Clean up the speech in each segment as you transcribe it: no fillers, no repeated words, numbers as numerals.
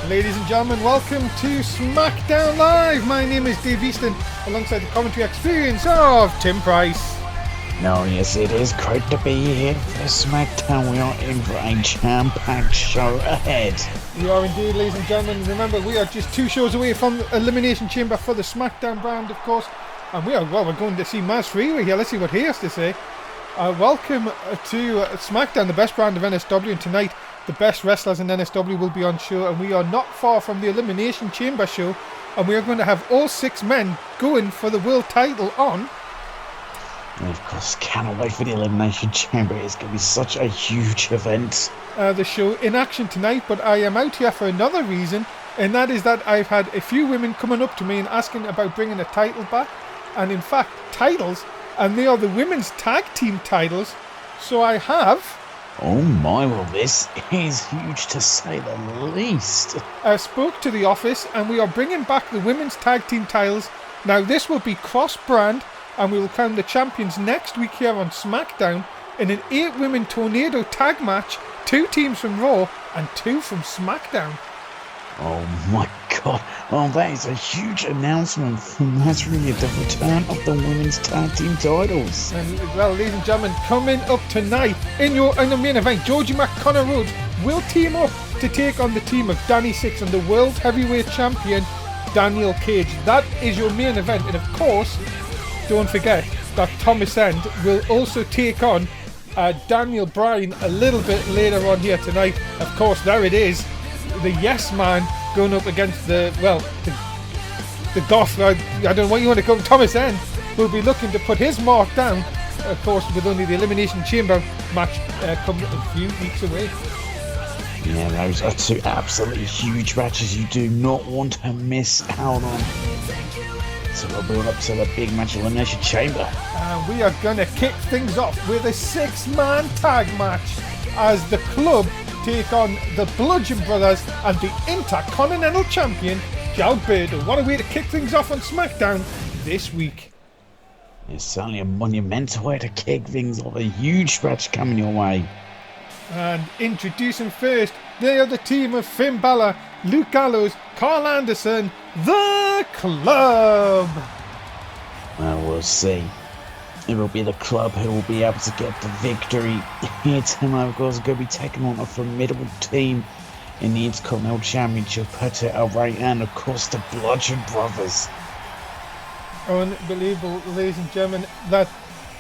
Ladies and gentlemen, welcome to Smackdown Live. My name is Dave Easton, alongside the commentary experience of Tim Price. No, yes, it is great to be here for Smackdown. We are in for a jam-packed show ahead. We are indeed, ladies and gentlemen. Remember, we are just 2 shows away from Elimination Chamber for the Smackdown brand, of course. And we're going to see Maz Freeway here. Let's see what he has to say. Welcome to Smackdown, the best brand of NSW, and tonight the best wrestlers in NSW will be on show, and we are not far from the Elimination Chamber show, and we are going to have all 6 men going for the world title on. And of course, cannot wait for the Elimination Chamber. It's going to be such a huge event. The show in action tonight, but I am out here for another reason, and that is that I've had a few women coming up to me and asking about bringing a title back, and in fact titles, and they are the women's tag team titles. So I have... Oh my, well this is huge to say the least. I spoke to the office and we are bringing back the women's tag team titles. Now this will be cross-brand, and we will crown the champions next week here on SmackDown in an 8-women tornado tag match, 2 teams from Raw and 2 from SmackDown. Oh my god, oh that is a huge announcement from that's really the return of the women's tag team titles. And well, ladies and gentlemen, coming up tonight in the main event, Georgie McConnor Rhodes will team up to take on the team of Danny Six and the World Heavyweight Champion Daniel Cage. That is your main event, and of course, don't forget that Thomas End will also take on Daniel Bryan a little bit later on here tonight. Of course, there it is. The Yes Man going up against the Goth, I don't know what you want to call him, Thomas End, will be looking to put his mark down, of course, with only the Elimination Chamber match coming a few weeks away. Yeah, those are 2 absolutely huge matches you do not want to miss out on. So we'll build up to the big match, Elimination Chamber. And we are going to kick things off with a 6-man tag match as the club take on the Bludgeon Brothers and the Intercontinental Champion Alberto. What a way to kick things off on SmackDown this week. It's certainly a monumental way to kick things off. A huge match coming your way. And introducing first, they are the team of Finn Balor, Luke Gallows, Carl Anderson, the Club. Well, we'll see. It will be the Club who will be able to get the victory. Here tonight, of course, going to be taking on a formidable team in the Intercontinental Championship, Puerto El Rey, and of course the Bludgeon Brothers. Unbelievable, ladies and gentlemen, that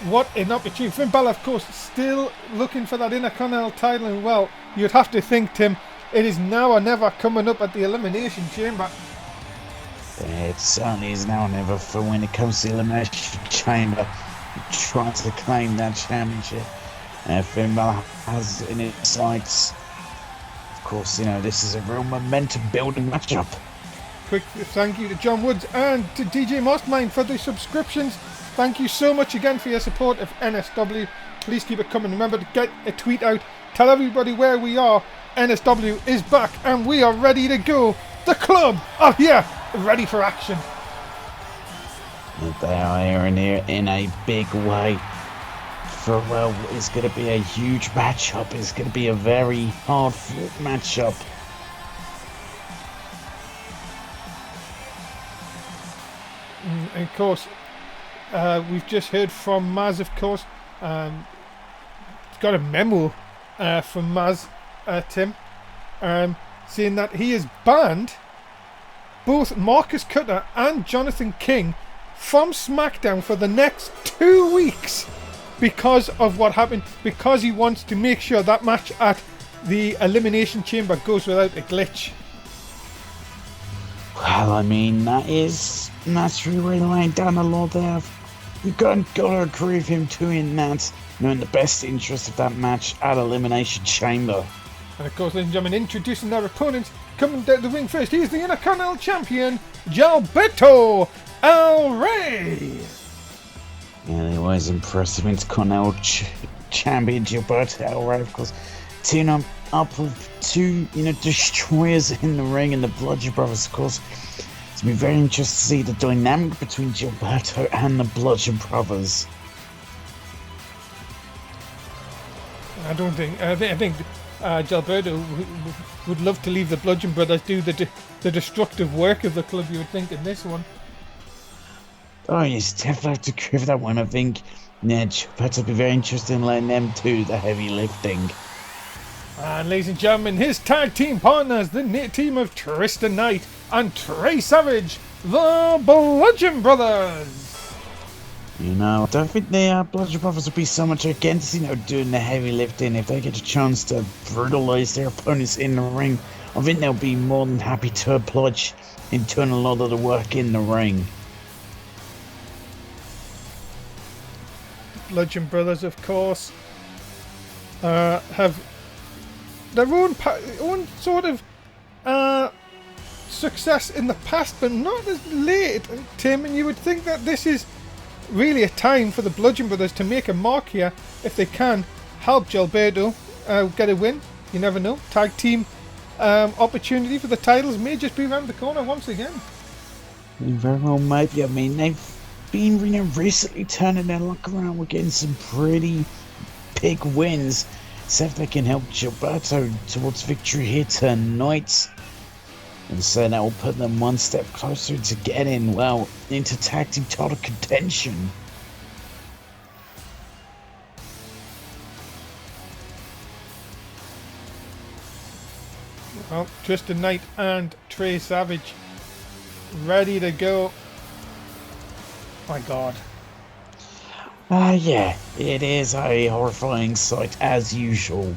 what an opportunity. Finn Balor, of course, still looking for that Intercontinental title, and well, you'd have to think, Tim, it is now or never coming up at the Elimination Chamber. It certainly is now or never for when it comes to the Elimination Chamber. Trying to claim that championship. Finn Balor has in its sights. Of course, you know, this is a real momentum building matchup. Quick thank you to John Woods and to DJ Mastermind for the subscriptions. Thank you so much again for your support of NSW. Please keep it coming. Remember to get a tweet out. Tell everybody where we are. NSW is back and we are ready to go. The Club are here, ready for action. They are here in a big way. For well, it's going to be a huge matchup. It's going to be a very hard-fought matchup. And of course, we've just heard from Maz, of course. Got a memo from Maz, Tim, saying that he has banned both Marcus Cutter and Jonathan King from SmackDown for the next 2 weeks because of what happened, because he wants to make sure that match at the Elimination Chamber goes without a glitch. Well, I mean, that's really laying down the law there. You've got to agree with him doing that, in the best interest of that match at Elimination Chamber. And of course, ladies and gentlemen, introducing their opponents, coming down the ring first, he's the Intercontinental Champion, Alberto El Rey. Yeah, he was impressive Intercontinental Champion Alberto El Rey, of course. Teaming up with 2, destroyers in the ring, and the Bludgeon Brothers, of course. It's been very interesting to see the dynamic between Gilberto and the Bludgeon Brothers. I think Gilberto would love to leave the Bludgeon Brothers do the destructive work of the club, you would think, in this one. Oh, yes, definitely have to agree with that one. I think Gilberto would be very interested in letting them do the heavy lifting. And ladies and gentlemen, his tag team partners, the team of Tristan Knight and Trey Savage, the Bludgeon Brothers. You know, I don't think the Bludgeon Brothers will be so much against, doing the heavy lifting. If they get a chance to brutalize their opponents in the ring, I think they'll be more than happy to oblige in doing a lot of the work in the ring. Bludgeon Brothers, of course, have their own sort of success in the past, but not as late, Tim. And you would think that this is really a time for the Bludgeon Brothers to make a mark here if they can help Gilberto get a win. You never know. Tag team opportunity for the titles may just be around the corner once again. Very well, maybe. I mean, they've been recently turning their luck around. We're getting some pretty big wins. See if they can help Gilberto towards victory here tonight. And so that will put them one step closer to getting, well, into tag team title contention. Well, Tristan Knight and Trey Savage ready to go. My God. Yeah, it is a horrifying sight as usual.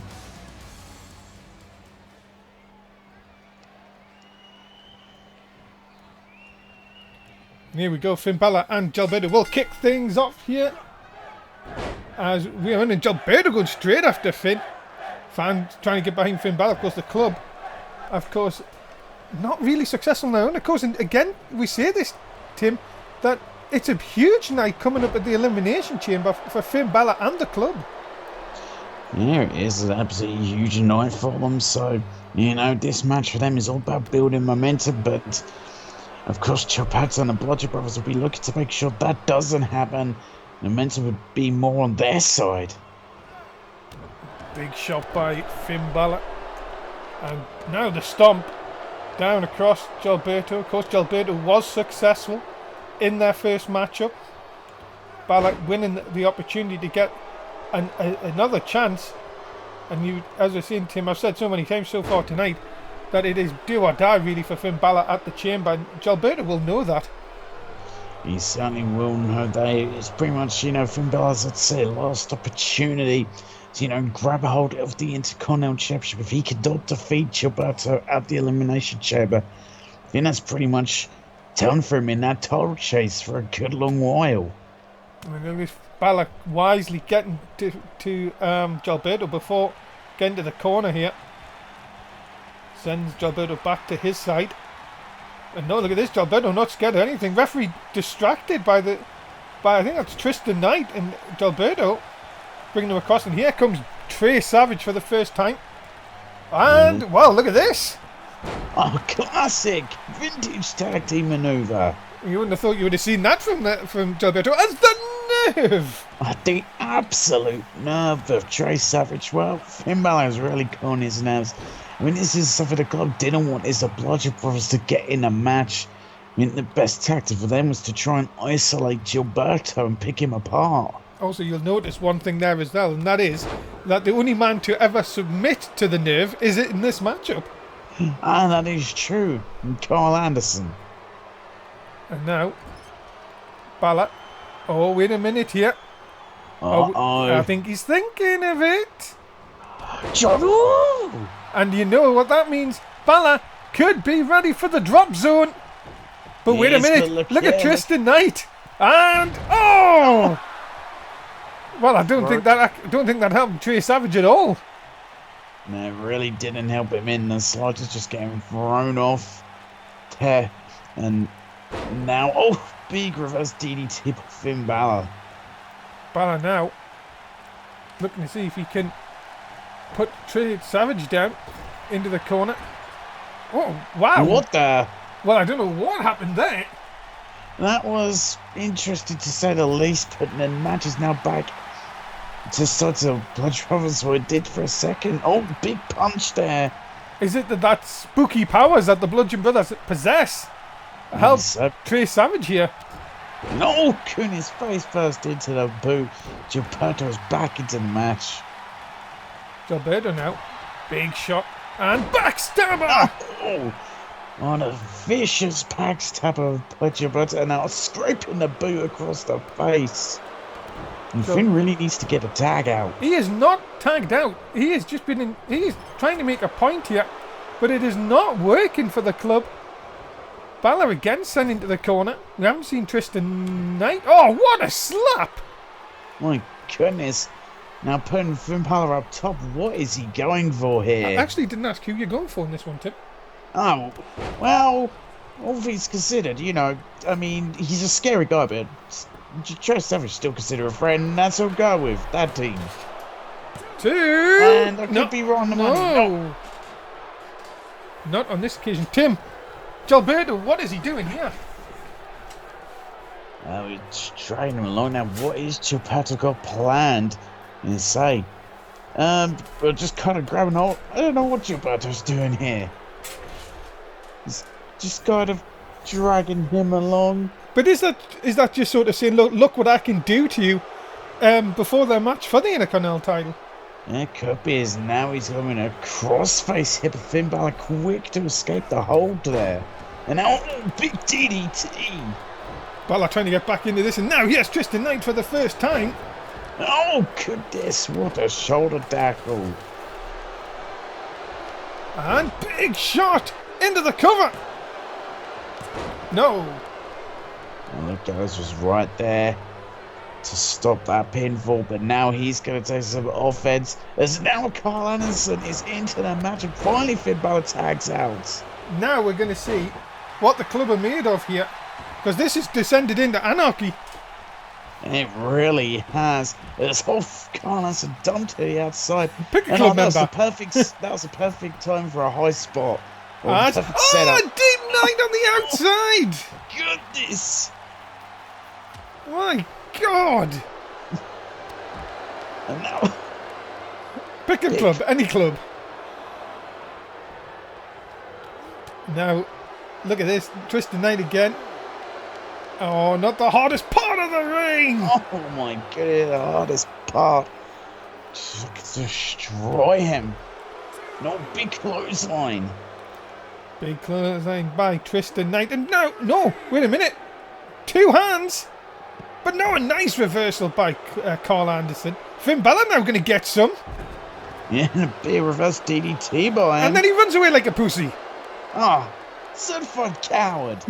Here we go, Finn Balor and Gilberto will kick things off here. As we are in, and Gilberto going straight after Finn. Fans trying to get behind Finn Balor. Of course, the club, of course, not really successful now. And of course, and again, we say this, Tim, that it's a huge night coming up at the Elimination Chamber for Finn Balor and the club. Yeah, it is an absolutely huge night for them. So, this match for them is all about building momentum, but of course, Gilberto and the Bludgeon Brothers will be looking to make sure that doesn't happen. The momentum would be more on their side. Big shot by Finn Balor. And now the stomp down across Gilberto. Of course, Gilberto was successful in their first matchup. Balor winning the opportunity to get another chance. And you, as I've seen, Tim, I've said so many times so far tonight, that it is do or die really for Finn Balor at the Chamber, and Gilberto will know that. He certainly will know that. It's pretty much, Finn Balor's, I'd say, last opportunity to, grab a hold of the Intercontinental Championship. If he could not defeat Gilberto at the Elimination Chamber, then that's pretty much done for him in that title chase for a good long while. And Balor wisely getting to Gilberto before getting to the corner here. Sends Gilberto back to his side. And no, look at this, Gilberto not scared of anything. Referee distracted by I think that's Tristan Knight, and Gilberto bringing him across. And here comes Trey Savage for the first time. And, wow, look at this. Oh, classic vintage tag team maneuver. You wouldn't have thought you would have seen that from Gilberto. As the nerve! The absolute nerve of Trey Savage. Well, Finn Balor is really calling his nerves. I mean, this is something the club didn't want, is the Bludgeon Brothers to get in a match. I mean, the best tactic for them was to try and isolate Gilberto and pick him apart. Also, you'll notice one thing there as well, and that is that the only man to ever submit to the nerve is in this matchup. And that is true. Carl Anderson. And now, Balor. Oh, wait a minute here. Uh-oh. I think he's thinking of it. John! And you know what that means. Balor could be ready for the drop zone. But wait a minute. Look at Tristan Knight. And, oh! Well, I don't think that helped Trey Savage at all. No, it really didn't help him in the slightest, just getting thrown off there. And now, big reverse DDT by Finn Balor. Balor now looking to see if he can put Trey Savage down into the corner. Oh, wow. What the? Well, I don't know what happened there. That was interesting to say the least, but the match is now back Just thought the Blood Brothers were did for a second. Oh, big punch there. Is it that spooky powers that the Bludgeon Brothers possess help Trey Savage here? No, Cooney's face first into the boot. Gilberto's back into the match. Gilberto now. Big shot. And backstabber! Oh, on a vicious backstabber by Gilberto. And now scraping the boot across the face. And Finn really needs to get a tag out. He is not tagged out. He has just been in. He is trying to make a point here. But it is not working for the club. Balor again sent into the corner. We haven't seen Tristan Knight. Oh, what a slap! My goodness. Now putting Finn Balor up top. What is he going for here? I actually didn't ask who you're going for in this one, Tim. Oh, well, all things considered, you know, I mean, he's a scary guy, but Trey Savage still consider a friend, and that's what I'll go with, that team. Two! And I could be wrong on the money. No! Not on this occasion. Tim! Gilberto, what is he doing here? It's trying him along now. What is Gilberto got planned inside? But just kind of grabbing hold. I don't know what Gilberto's doing here. He's just kind of dragging him along. But is that just sort of saying, look what I can do to you before their match for the Intercontinental title? It could be, as now he's going a crossface hip of Finn Balor, quick to escape the hold there. And now, big DDT. Balor trying to get back into this, and now, yes, Tristan Knight for the first time. Oh, goodness, what a shoulder tackle. And big shot into the cover. No. And the guys was right there to stop that pinfall, but now he's going to take some offense as now Carl Anderson is into the match and finally Finn Balor tags out. Now we're going to see what the club are made of here, because this has descended into anarchy. It really has. It's off Carl Anderson dumped to the outside. Pick a club member. That was a perfect time for a high spot. Deep Knight on the outside. Goodness. My God! And now, pick a club, any club. Now, look at this, Tristan Knight again. Oh, not the hardest part of the ring! Oh my goodness, the hardest part. Just destroy him. No, big clothesline. Big clothesline by Tristan Knight, and no, wait a minute. 2 hands! But no, a nice reversal by Carl Anderson. Finn Balor now going to get some. Yeah, and a big reverse DDT by him. And then he runs away like a pussy. Oh, certified coward.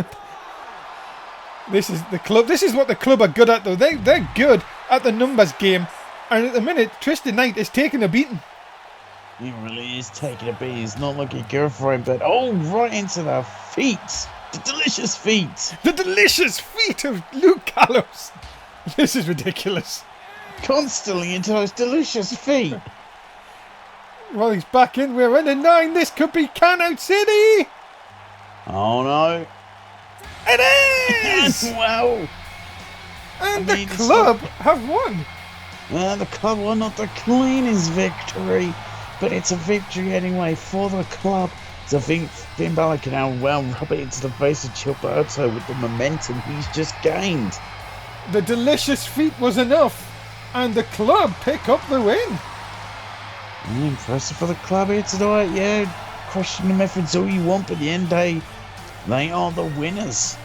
This is the club. This is what the club are good at, though. They're good at the numbers game. And at the minute, Tristan Knight is taking a beating. He really is taking a beating. He's not looking good for him, but right into the feet. The delicious feet. The delicious feet of Luke Gallows. This is ridiculous. Constantly into those delicious feet. Well, he's back in. We're in a 9. This could be Count City. Oh, no. It is! Wow. And the club have won. The club won not the cleanest victory, but it's a victory anyway for the club. So I think Finn Balor can now rub it into the face of Gilberto with the momentum he's just gained. The delicious feat was enough, and the club pick up the win. Impressive for the club here tonight, yeah. Question the methods all you want, but at the end of the day, they are the winners.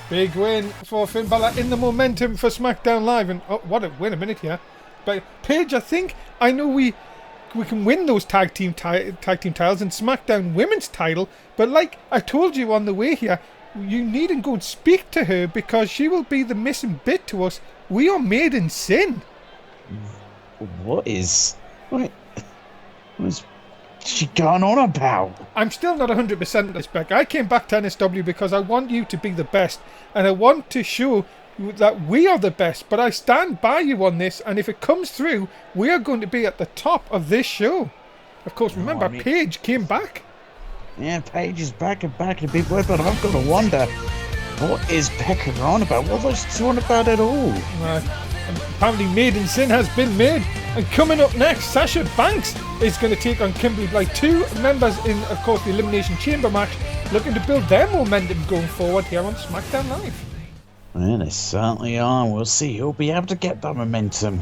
Big win for Finn Balor in the momentum for Smackdown Live. And wait a minute here. But Paige, I know we can win those tag team titles and SmackDown Women's title, but like I told you on the way here, you needn't go and speak to her because she will be the missing bit to us. We are made in sin. What's she going on about? I'm still not 100% this, Beck. I came back to NSW because I want you to be the best, and I want to show that we are the best, but I stand by you on this, and if it comes through, we are going to be at the top of this show. Of course, remember, Paige came back. Yeah, Paige is back in a big way, but I've got to wonder, what is Becca on about? What was she on about at all? Apparently Made in Sin has been made. And coming up next, Sasha Banks is going to take on Kimberly Blight. Two members in, of course, the Elimination Chamber match, looking to build their momentum going forward here on Smackdown Live. Well, they certainly are. We'll see who'll be able to get that momentum.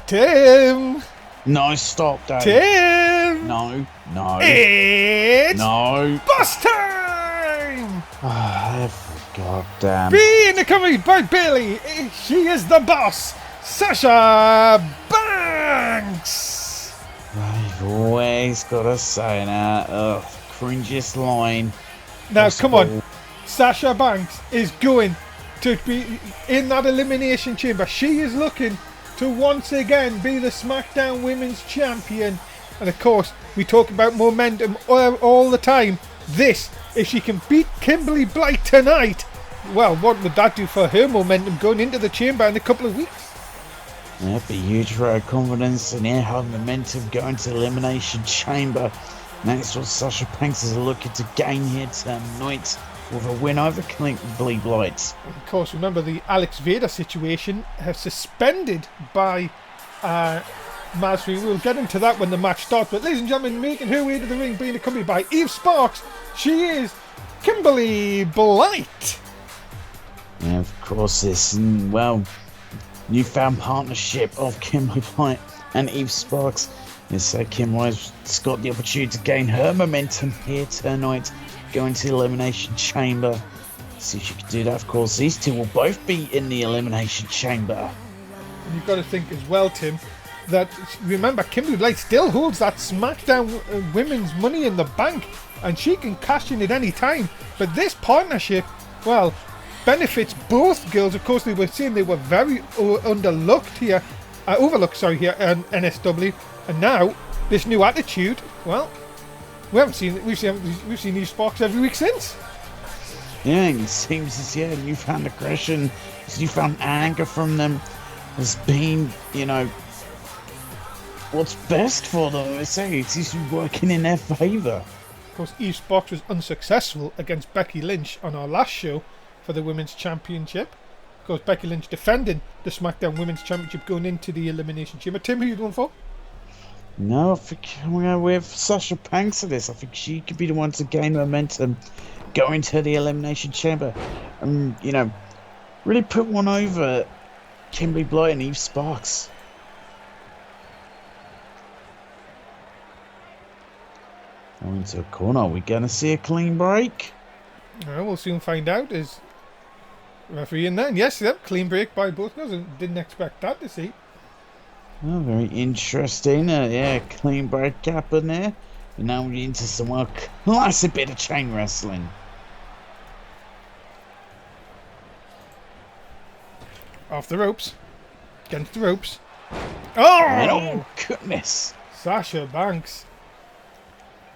Tim! No, stop, Dave. Tim! No. It's No. boss time! God damn. Being accompanied by Bailey, she is the boss, Sasha Banks! I've always got to say that. Ugh, cringiest line. Now, possible. come on. Sasha Banks is going to be in that Elimination Chamber. She is looking to once again be the SmackDown Women's Champion. And of course, we talk about momentum all the time. This, if she can beat Kimberly Blight tonight, well, what would that do for her momentum going into the chamber in a couple of weeks? That'd be huge for her confidence and her momentum going to Elimination Chamber. And that's what Sasha Banks is looking to gain here tonight with a win over Kimberly Blight. Of course, remember the Alex Vader situation, suspended by Masri. We'll get into that when the match starts. But ladies and gentlemen, making her way to the ring, being accompanied by Eve Sparks, she is Kimberly Blight. And of course, this, newfound partnership of Kimberly Blight and Eve Sparks is Kimberly's got the opportunity to gain her momentum here tonight, going to the Elimination Chamber. See if she can do that. Of course, these two will both be in the Elimination Chamber. And you've got to think as well, Tim, that remember Kimberly Blight still holds that SmackDown Women's Money in the Bank, and she can cash in at any time. But this partnership, well, benefits both girls. Of course, they were saying they were very overlooked here on NSW, and now this new attitude. Well, we've seen these sparks every week since. Yeah, it seems as newfound aggression, this newfound anger from them has been, what's best for them. I say it seems to be working in their favour. Of course, Eve Sparks was unsuccessful against Becky Lynch on our last show for the Women's Championship. Of course, Becky Lynch defending the SmackDown Women's Championship going into the Elimination Chamber. Tim, who are you going for? No, I think we're going with Sasha Banks for this. I think she could be the one to gain momentum going to the Elimination Chamber and, really put one over Kimberly Blight and Eve Sparks. Going into a corner, are we going to see a clean break? We'll soon find out. Is referee in there? Yes, clean break by both girls. Didn't expect that to see. Oh, very interesting. Clean break happened there. And now we're into some classic bit of chain wrestling. Off the ropes. Against the ropes. Oh! Goodness. Sasha Banks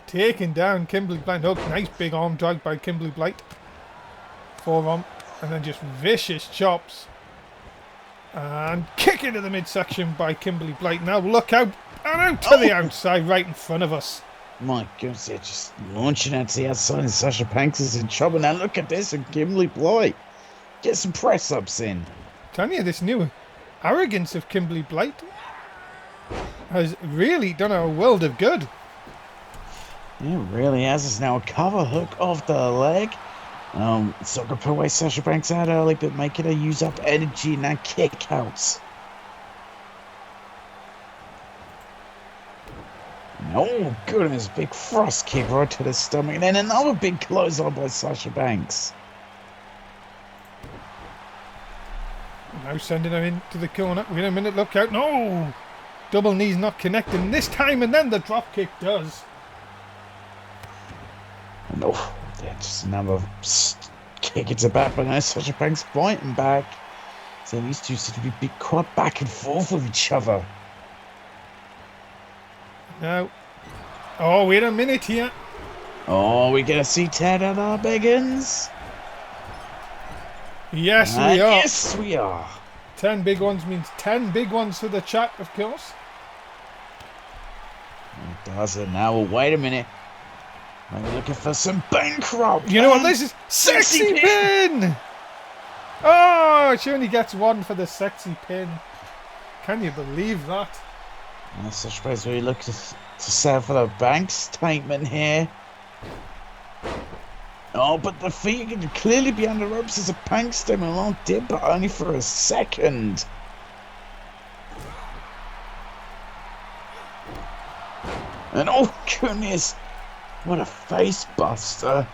taking down Kimberly Blight. Oh, nice big arm drag by Kimberly Blight. Forearm. And then just vicious chops. And kick into the midsection by Kimberly Blight. Now look out. And out to the outside right in front of us. My goodness, they're just launching out to the outside and Sasha Banks is in trouble. Now look at this and Kimberly Blight. Get some press-ups in. Tell you, this new arrogance of Kimberly Blight has really done her a world of good. Yeah, it really has. It's now a cover hook off the leg. So I can put away Sasha Banks out early, but making her use up energy in that kick out. Oh goodness, big frost kick right to the stomach, and then another big clothesline by Sasha Banks. Now sending her into the corner. Wait a minute, look out. No! Double knees not connecting this time, and then the drop kick does. No, just another kick into back, but now Sasha Banks fighting back. So these two seem to be quite back and forth with each other. Now, oh, wait a minute here. Oh, we gonna see Ted and our Biggins? Yes, we are. Yes, we are. 10 big ones means 10 big ones for the chat, of course. It does it now. Well, wait a minute. I'm looking for some bankrupt. You know what this is? Sexy pin! Oh, she only gets one for the sexy pin. Can you believe that? So I suppose we look to set for the bank statement here. Oh, but the feet can clearly be on the ropes as a bank statement along did, but only for a second. And oh goodness, what a face buster.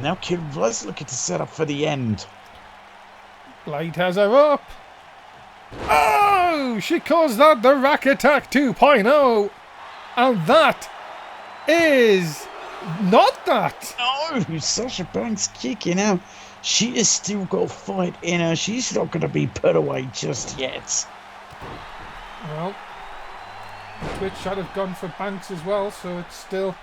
Now Kid was looking to set up for the end. Blade has her up. Oh, she calls that the Rack Attack 2.0. And that is not that. No, Sasha Banks kicking out. She has still got fight in her. She's not going to be put away just yet. Well, the Twitch should have gone for Banks as well, so it's still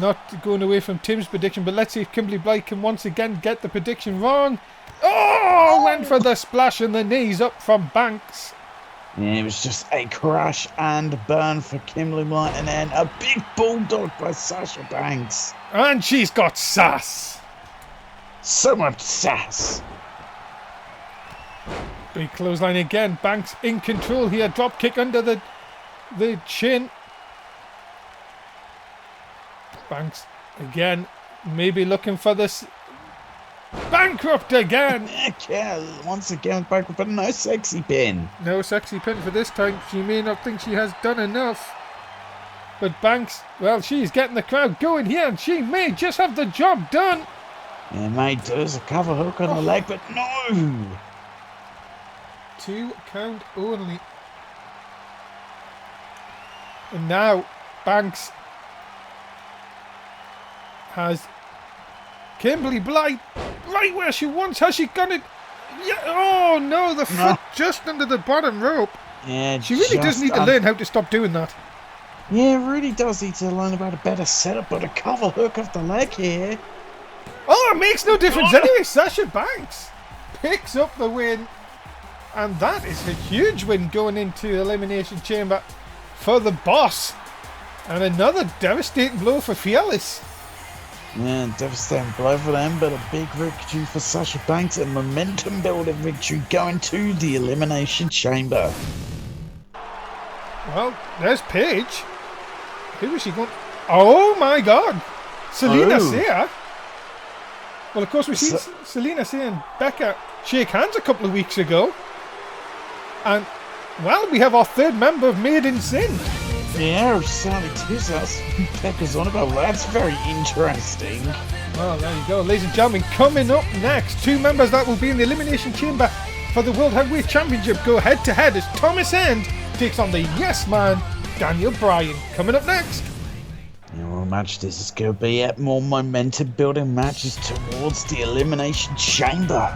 not going away from Tim's prediction. But let's see if Kimberly Blake can once again get the prediction wrong. Oh, went for the splash and the knees up from Banks. Yeah, it was just a crash and burn for Kimberly Blight, and then a big bulldog by Sasha Banks. And she's got sass. So much sass. Big clothesline again. Banks in control here. Drop kick under the chin. Banks again, maybe looking for this. Bankrupt again. Yeah, once again bankrupt, but no sexy pin. No sexy pin for this time. She may not think she has done enough. But Banks, well, she's getting the crowd going here, and she may just have the job done. Yeah, mate, there's a cover hook on the leg, but no. 2 count only. And now Banks has Kimberly Blight right where she wants. Has she got it? Yeah. Oh no, the foot just under the bottom rope. Yeah, she really does need to learn how to stop doing that. Yeah, really does need to learn about a better setup, but a cover hook off the leg here. Oh, it makes no difference anyway. Sasha Banks picks up the win, and that is a huge win going into Elimination Chamber for the boss. And another devastating blow for Fearless. Yeah, devastating blow for them, but a big victory for Sasha Banks, a momentum building victory going to the Elimination Chamber. Well, there's Paige. Who is she going? Oh my God, Selena Sayre. Well, of course we see Selena Sayre and Becca shake hands a couple of weeks ago, and well, we have our third member of Made in Sin. Yeah, Sally Tizas. Becca's on about that. That's very interesting. Well, there you go, ladies and gentlemen. Coming up next, 2 members that will be in the Elimination Chamber for the World Heavyweight Championship go head to head as Thomas End takes on the Yes Man, Daniel Bryan. Coming up next. Well, match, this is going to be more momentum building matches towards the Elimination Chamber.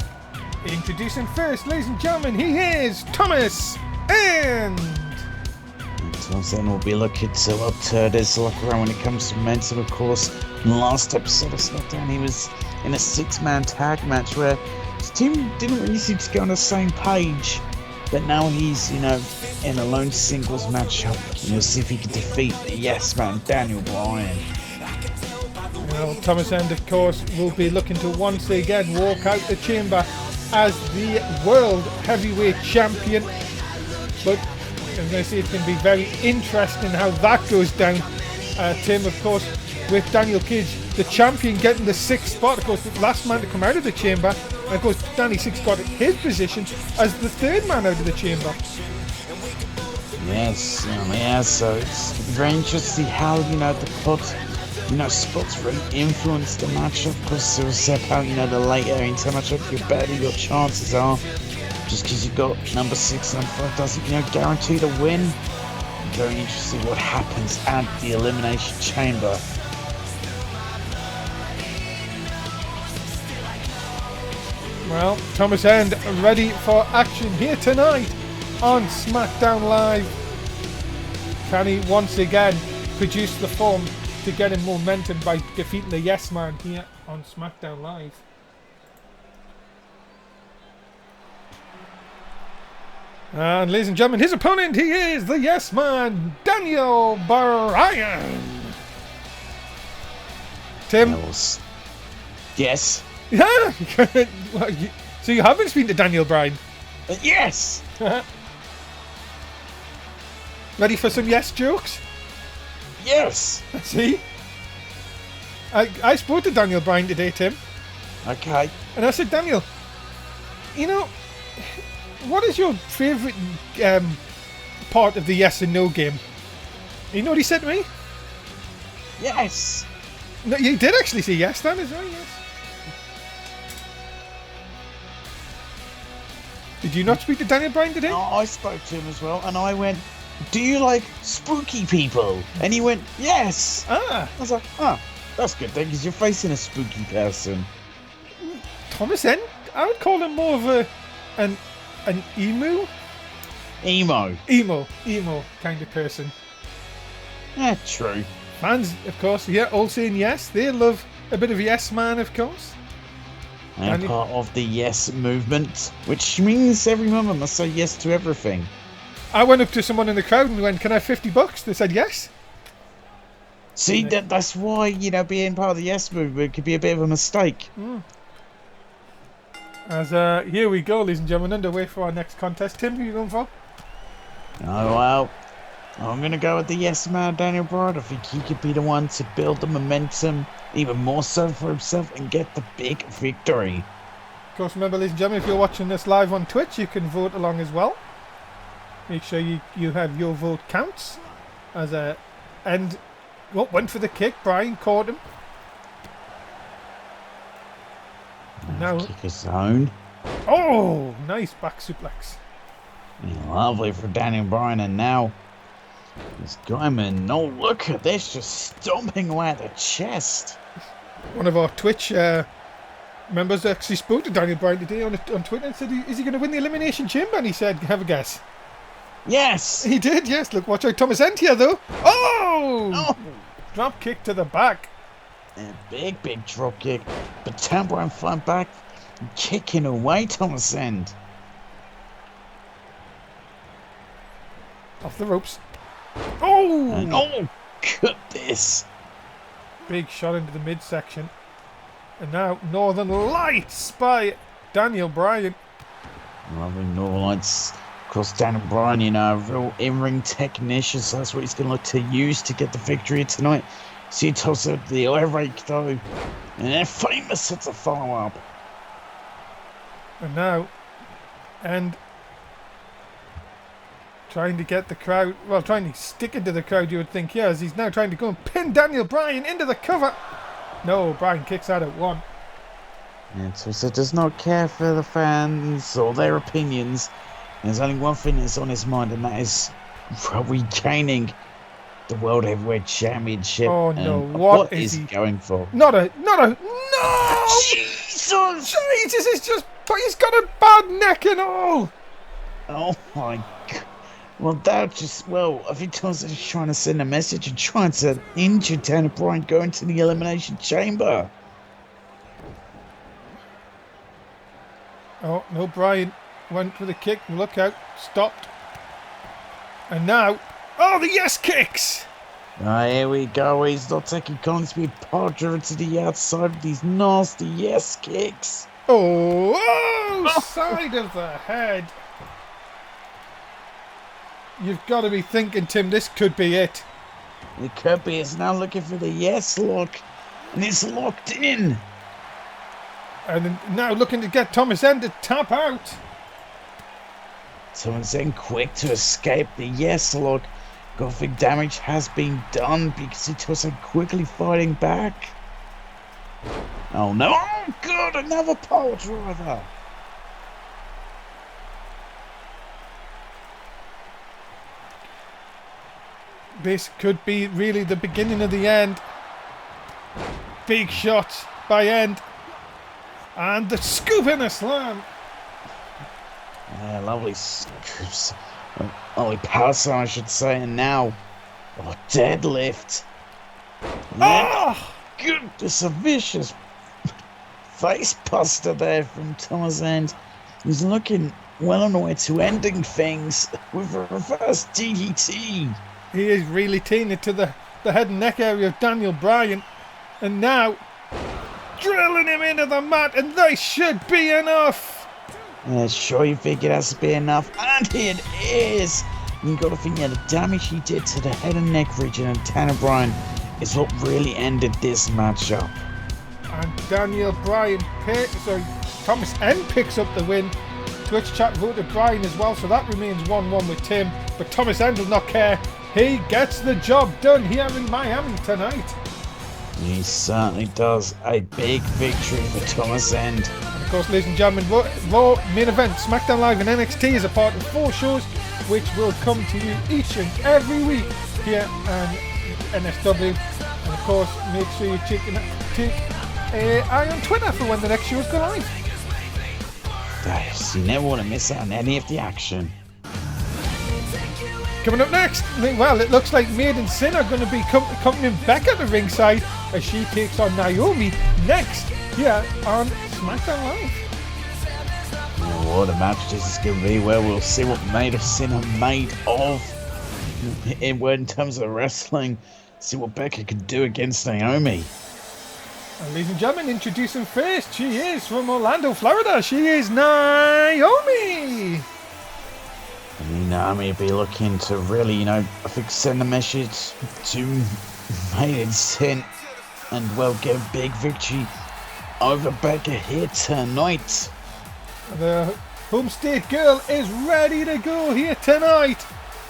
Introducing first, ladies and gentlemen, he is Thomas End. Thomas End will be looking to upturn his luck around when it comes to momentum, of course. In the last episode of Smackdown, he was in a 6-man tag match where his team didn't really seem to go on the same page. But now he's, in a lone singles matchup. And we'll see if he can defeat the Yes Man, Daniel Bryan. Well, Thomas End, of course, will be looking to once again walk out the chamber as the World Heavyweight Champion. But I'm going to say it's going to be very interesting how that goes down. Tim, of course, with Daniel Cage, the champion, getting the 6th spot. Of course, the last man to come out of the chamber. And of course, Danny Six got his position as the 3rd man out of the chamber. Yes, so it's very interesting to see how, the spots, spots really influence the matchup. Of course, there was said how, the later into matchup, the better your chances are. Just because you've got number 6 and 5 doesn't, guarantee the win. Very interesting what happens at the Elimination Chamber. Well, Thomas End ready for action here tonight on SmackDown Live. Can he once again produce the form to get him momentum by defeating the Yes Man here on SmackDown Live? And ladies and gentlemen, his opponent, he is the Yes Man, Daniel Bryan. Tim? Yes. Yeah. So you haven't been to Daniel Bryan? Yes. Ready for some yes jokes? Yes. See? I spoke to Daniel Bryan today, Tim. Okay. And I said, Daniel, you know, what is your favourite part of the yes and no game? You know what he said to me? Yes. No, you did actually say yes, Dan, as well, yes. Did you not speak to Daniel Bryan today? No, I spoke to him as well, and I went, do you like spooky people? And he went, yes. Ah. I was like, oh, that's good then, because you're facing a spooky person. Thomas N? I would call him more of an emo kind of person. Yeah, true. Fans, of course, yeah, all saying yes. They love a bit of yes man, of course. And part of the yes movement, which means every member must say yes to everything. I went up to someone in the crowd and went, can I have $50? They said yes. See, that's why, being part of the yes movement could be a bit of a mistake. As here we go, ladies and gentlemen, underway for our next contest. Tim, who are you going for? Oh, well, I'm going to go with the yes man, Daniel Bryan. I think he could be the one to build the momentum, even more so for himself, and get the big victory. Of course, remember, ladies and gentlemen, if you're watching this live on Twitch, you can vote along as well. Make sure you have your vote counts. Went for the kick. Bryan caught him. Now kick his own. Oh, nice back suplex. Yeah, lovely for Daniel Bryan, and now this Guyman. No, look at this, just stomping away at the chest. One of our Twitch members actually spoke to Daniel Bryan today on Twitter and said, is he going to win the Elimination Chamber? And he said, have a guess. Yes! He did, yes. Look, watch out. Thomas Ent here, though. Oh! Drop kick to the back. A big drop kick. But Daniel Bryan fighting back, kicking away Thomas Ent. Off the ropes. Oh! And, oh, goodness. Big shot into the midsection. And now Northern Lights by Daniel Bryan. Lovely Northern Lights. Of course, Daniel Bryan, a real in-ring technician, so that's what he's going to look to use to get the victory tonight. See, he tosses out the air rake, though. And then famous hits a follow-up. And now, trying to get the crowd, trying to stick into the crowd, you would think, as he's now trying to go and pin Daniel Bryan into the cover. No, Bryan kicks out at one. And Tulsa does not care for the fans or their opinions. There's only one thing that's on his mind, and that is regaining the World Heavyweight Championship. Oh no, and what is he going for? No! Jesus! Jesus, he's got a bad neck and all. Oh my God. Well, I think Tulsa is trying to send a message and trying to injure Daniel Bryan going to the Elimination Chamber. Oh, no, Bryan went for the kick. Look out. Stopped. And now... Oh, the yes kicks! Here we go. He's not taking Consby Podger to the outside with these nasty yes kicks. Oh, side of the head. You've got to be thinking, Tim, this could be it. It could be. It's now looking for the yes lock. And it's locked in. And now looking to get Thomas Ent to tap out. Thomas Ent quick to escape the yes lock. Gothic damage has been done because he was quickly fighting back. Oh no! Oh God! Another pole driver. This could be really the beginning of the end. Big shot by Ent. And the scoop in a slam. Yeah, lovely scoops. Lovely power slam, I should say. And now, deadlift. Goodness, a vicious face buster there from Thomas Ent. He's looking well on the way to ending things with a reverse DDT. He is really taking it to the head and neck area of Daniel Bryan. And now, drilling him into the mat, and they should be enough. Yeah, sure you think it has to be enough, and it is. You got to think, yeah, the damage he did to the head and neck region and Tanner Bryan is what really ended this matchup. And Daniel Bryan, Thomas N picks up the win. Twitch chat voted Bryan as well, so that remains 1-1 with Tim. But Thomas N does not care. He gets the job done here in Miami tonight. He certainly does. A big victory for Thomas End. And of course, ladies and gentlemen, Raw main event SmackDown Live and NXT is a part of 4 shows which will come to you each and every week here on NSW. And of course, make sure you take an eye on Twitter for when the next shows go live. You never want to miss out on any of the action. Coming up next, well, it looks like Maiden Sin are going to be accompanying Becca to ringside as she takes on Naomi next here on SmackDown Live. Oh, what a match this is going to be, where we'll see what Maiden Sin are made of in terms of wrestling, see what Becca can do against Naomi. And ladies and gentlemen, introducing first, she is from Orlando, Florida. She is Naomi. And Naomi will be looking to really, I think, send a message to Maiden Sin and, well, get a big victory over Becca here tonight. The home state girl is ready to go here tonight.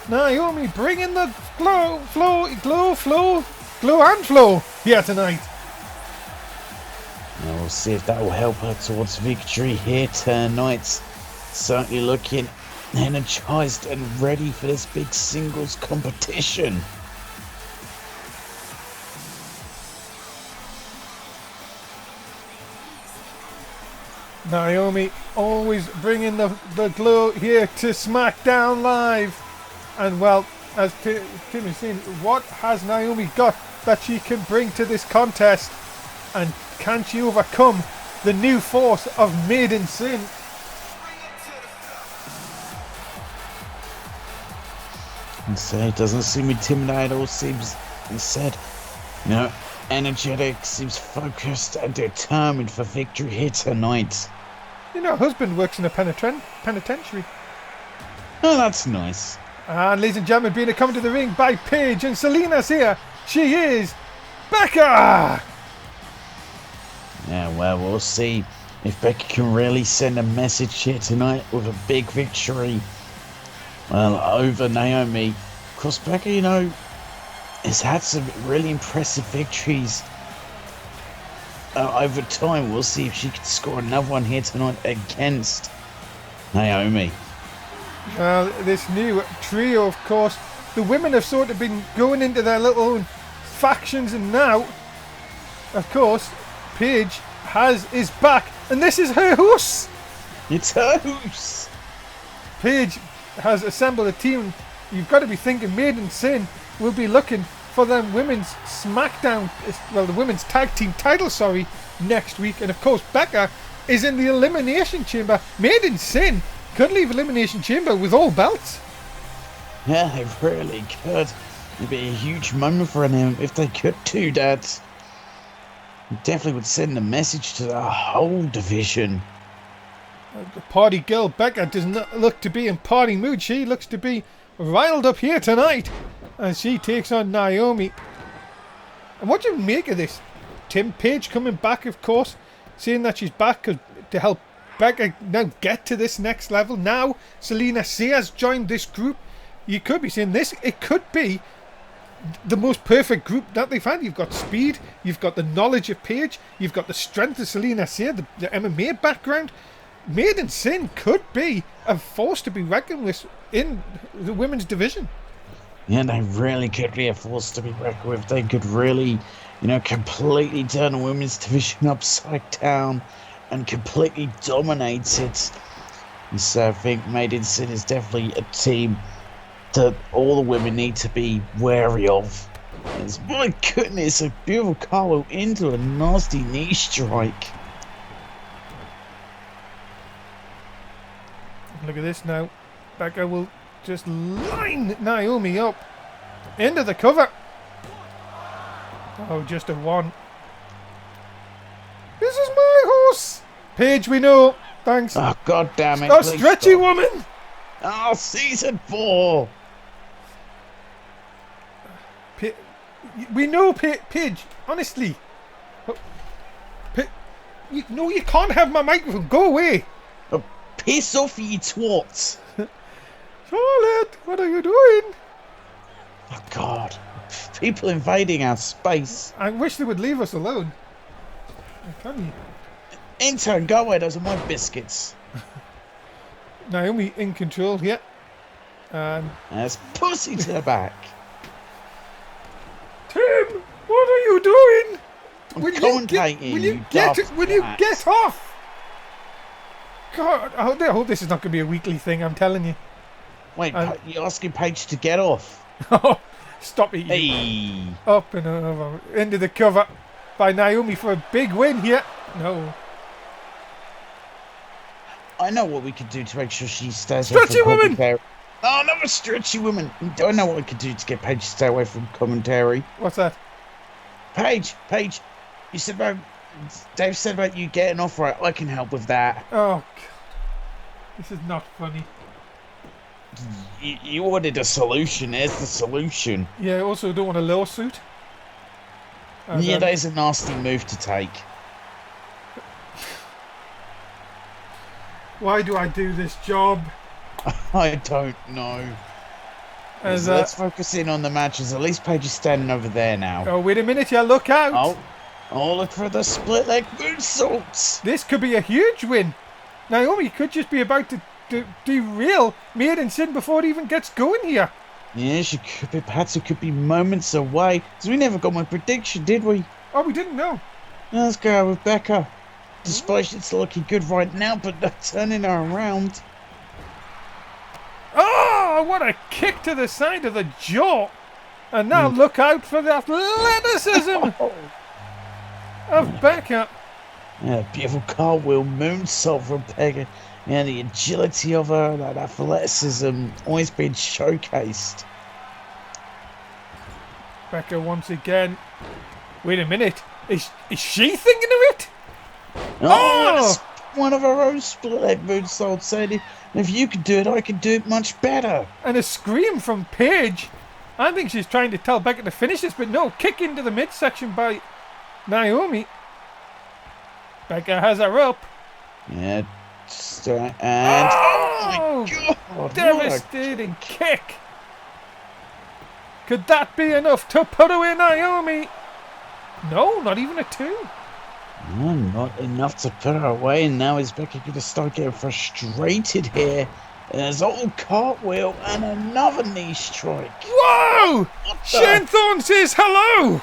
Naomi bringing the glow and flow here tonight. And we'll see if that will help her towards victory here tonight. Certainly looking energized and ready for this big singles competition. Naomi always bringing the glow here to SmackDown Live. And well, as Tim is saying, what has Naomi got that she can bring to this contest? And can she overcome the new force of Maiden Sin? And so it doesn't seem intimidated, or seems instead, energetic, seems focused and determined for victory here tonight. Her husband works in a penitentiary. Oh, that's nice. And ladies and gentlemen, being accompanied to the ring by Paige and Selena's here. She is Becca! Yeah, well, we'll see if Becca can really send a message here tonight with a big victory, well, over Naomi. Of course, Becca, has had some really impressive victories over time. We'll see if she can score another one here tonight against Naomi. Well, this new trio, of course, the women have sort of been going into their little own factions, and now, of course, Paige is back, and this is her house. It's her house. Paige has assembled a team. You've got to be thinking Maiden Sin will be looking for them women's SmackDown, the women's tag team title, next week. And of course, Becca is in the Elimination Chamber. Maiden Sin could leave Elimination Chamber with all belts. Yeah, they really could. It'd be a huge moment for them if they could do that. It definitely would send a message to the whole division. The party girl Becca does not look to be in party mood. She looks to be riled up here tonight as she takes on Naomi. And what do you make of this? Tim Page coming back, of course, saying that she's back to help Becca now get to this next level. Now Selena C has joined this group. You could be saying this, it could be the most perfect group that they've had. You've got speed, you've got the knowledge of Paige, you've got the strength of Selena C, the MMA background. Maiden Sin could be a force to be reckoned with in the women's division. Yeah, they really could be a force to be reckoned with. They could really, completely turn the women's division upside down and completely dominate it. And so I think Maiden Sin is definitely a team that all the women need to be wary of. And my goodness, a beautiful Carlo into a nasty knee strike. Look at this now. Becca will just line Naomi up into the cover. Oh, just a one. This is my horse. Paige, we know. Thanks. Oh, God damn it. Oh, stretchy woman. Oh, season 4. We know, Paige. Honestly. No, you can't have my microphone. Go away. Oh, piss off, you twat. Charlotte, what are you doing? Oh, God. People invading our space. I wish they would leave us alone. I tell you. Intern, go away. Those are my biscuits. Naomi in control here. And There's pussy to the back. Tim, what are you doing? I'm commentating, Will you twat. get off? God, I hope this is not going to be a weekly thing, I'm telling you. Wait, you're asking Paige to get off? Stop it, you. Hey. Up and over. Into the cover by Naomi for a big win here. No. I know what we could do to make sure she stays Stretchy away from woman! commentary. Oh, not a stretchy woman. I know what we could do to get Paige to stay away from commentary. What's that? Paige, you said about... Dave said about you getting off right. I can help with that. Oh, God. This is not funny. You wanted a solution. There's the solution. Yeah, I also don't want a lawsuit. Yeah, that is a nasty move to take. Why do I do this job? I don't know. So let's focus in on the matches. At least Paige is standing over there now. Oh, wait a minute, yeah, look out. Oh, look for the split leg moonsaults. This could be a huge win. Naomi could just be about to derail Maiden Sin before it even gets going here. Yeah, she could be. Perhaps it could be moments away. Because we never got my prediction, did we? Oh, we didn't know. Let's go with Becca. Despite it's looking good right now, but they're turning her around. Oh, what a kick to the side of the jaw. And now look out for the athleticism of Becca. Yeah, beautiful cartwheel moonsault from Becca. Yeah, the agility of her, that athleticism, always been showcased. Becca once again. Wait a minute. Is she thinking of it? Oh! One of her own split leg moonsaults, saying, if you can do it, I can do it much better. And a scream from Paige. I think she's trying to tell Becca to finish this, but no, kick into the midsection by Naomi. Becca has her up. Yeah, and oh my God, devastating kick. Could that be enough to put away Naomi? No, not even a 2. No, not enough to put her away, and now is Becca going to start getting frustrated here. There's old cartwheel and another knee strike. Whoa! Shane Thorne says hello!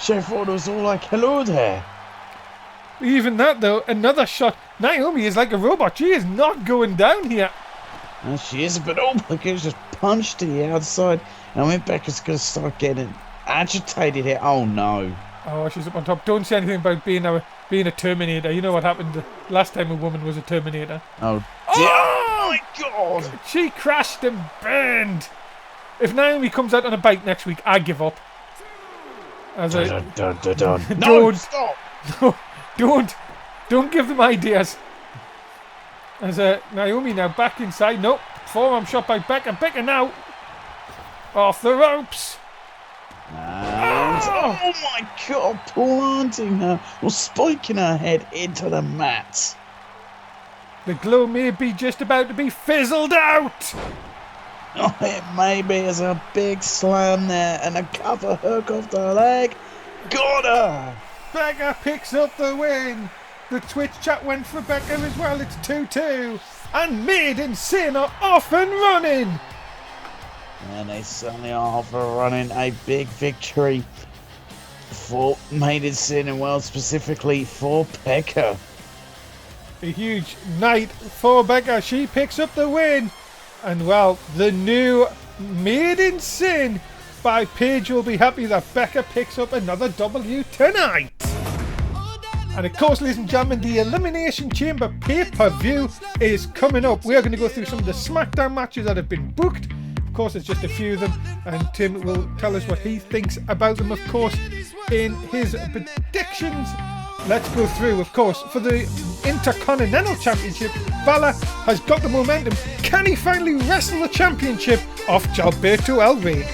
Shane Thorne was all like, hello there. Even that though, another shot. Naomi is like a robot. She is not going down here. No, she is, but oh my goodness, just punched to the outside. And when Becca's going to start getting agitated here. Oh no. Oh, she's up on top. Don't say anything about being a Terminator. You know what happened the last time a woman was a Terminator. Oh, dear. Oh my God. She crashed and burned. If Naomi comes out on a bike next week, I give up. No, stop. No, don't give them ideas. As Naomi now back inside. Nope. Forearm shot by Becca. Becca now off the ropes. And oh my God, planting her or spiking her head into the mat. The glow may be just about to be fizzled out. Oh, it may be as a big slam there and a cover hook off the leg. Got her. Becca picks up the win. The Twitch chat went for Becca as well. It's 2-2. And Maiden Sin are off and running. And they certainly are for running a big victory for Maiden Sin and well specifically for Becca. A huge night for Becca. She picks up the win. And well, the new Maiden Sin by Paige will be happy that Becca picks up another W tonight. And of course, ladies and gentlemen, the Elimination Chamber pay-per-view is coming up. We are going to go through some of the Smackdown matches that have been booked. Of course, it's just a few of them, and Tim will tell us what he thinks about them, of course, in his predictions. Let's go through, of course, for the Intercontinental Championship. Balor has got the momentum. Can he finally wrestle the championship off Gilberto El Rey?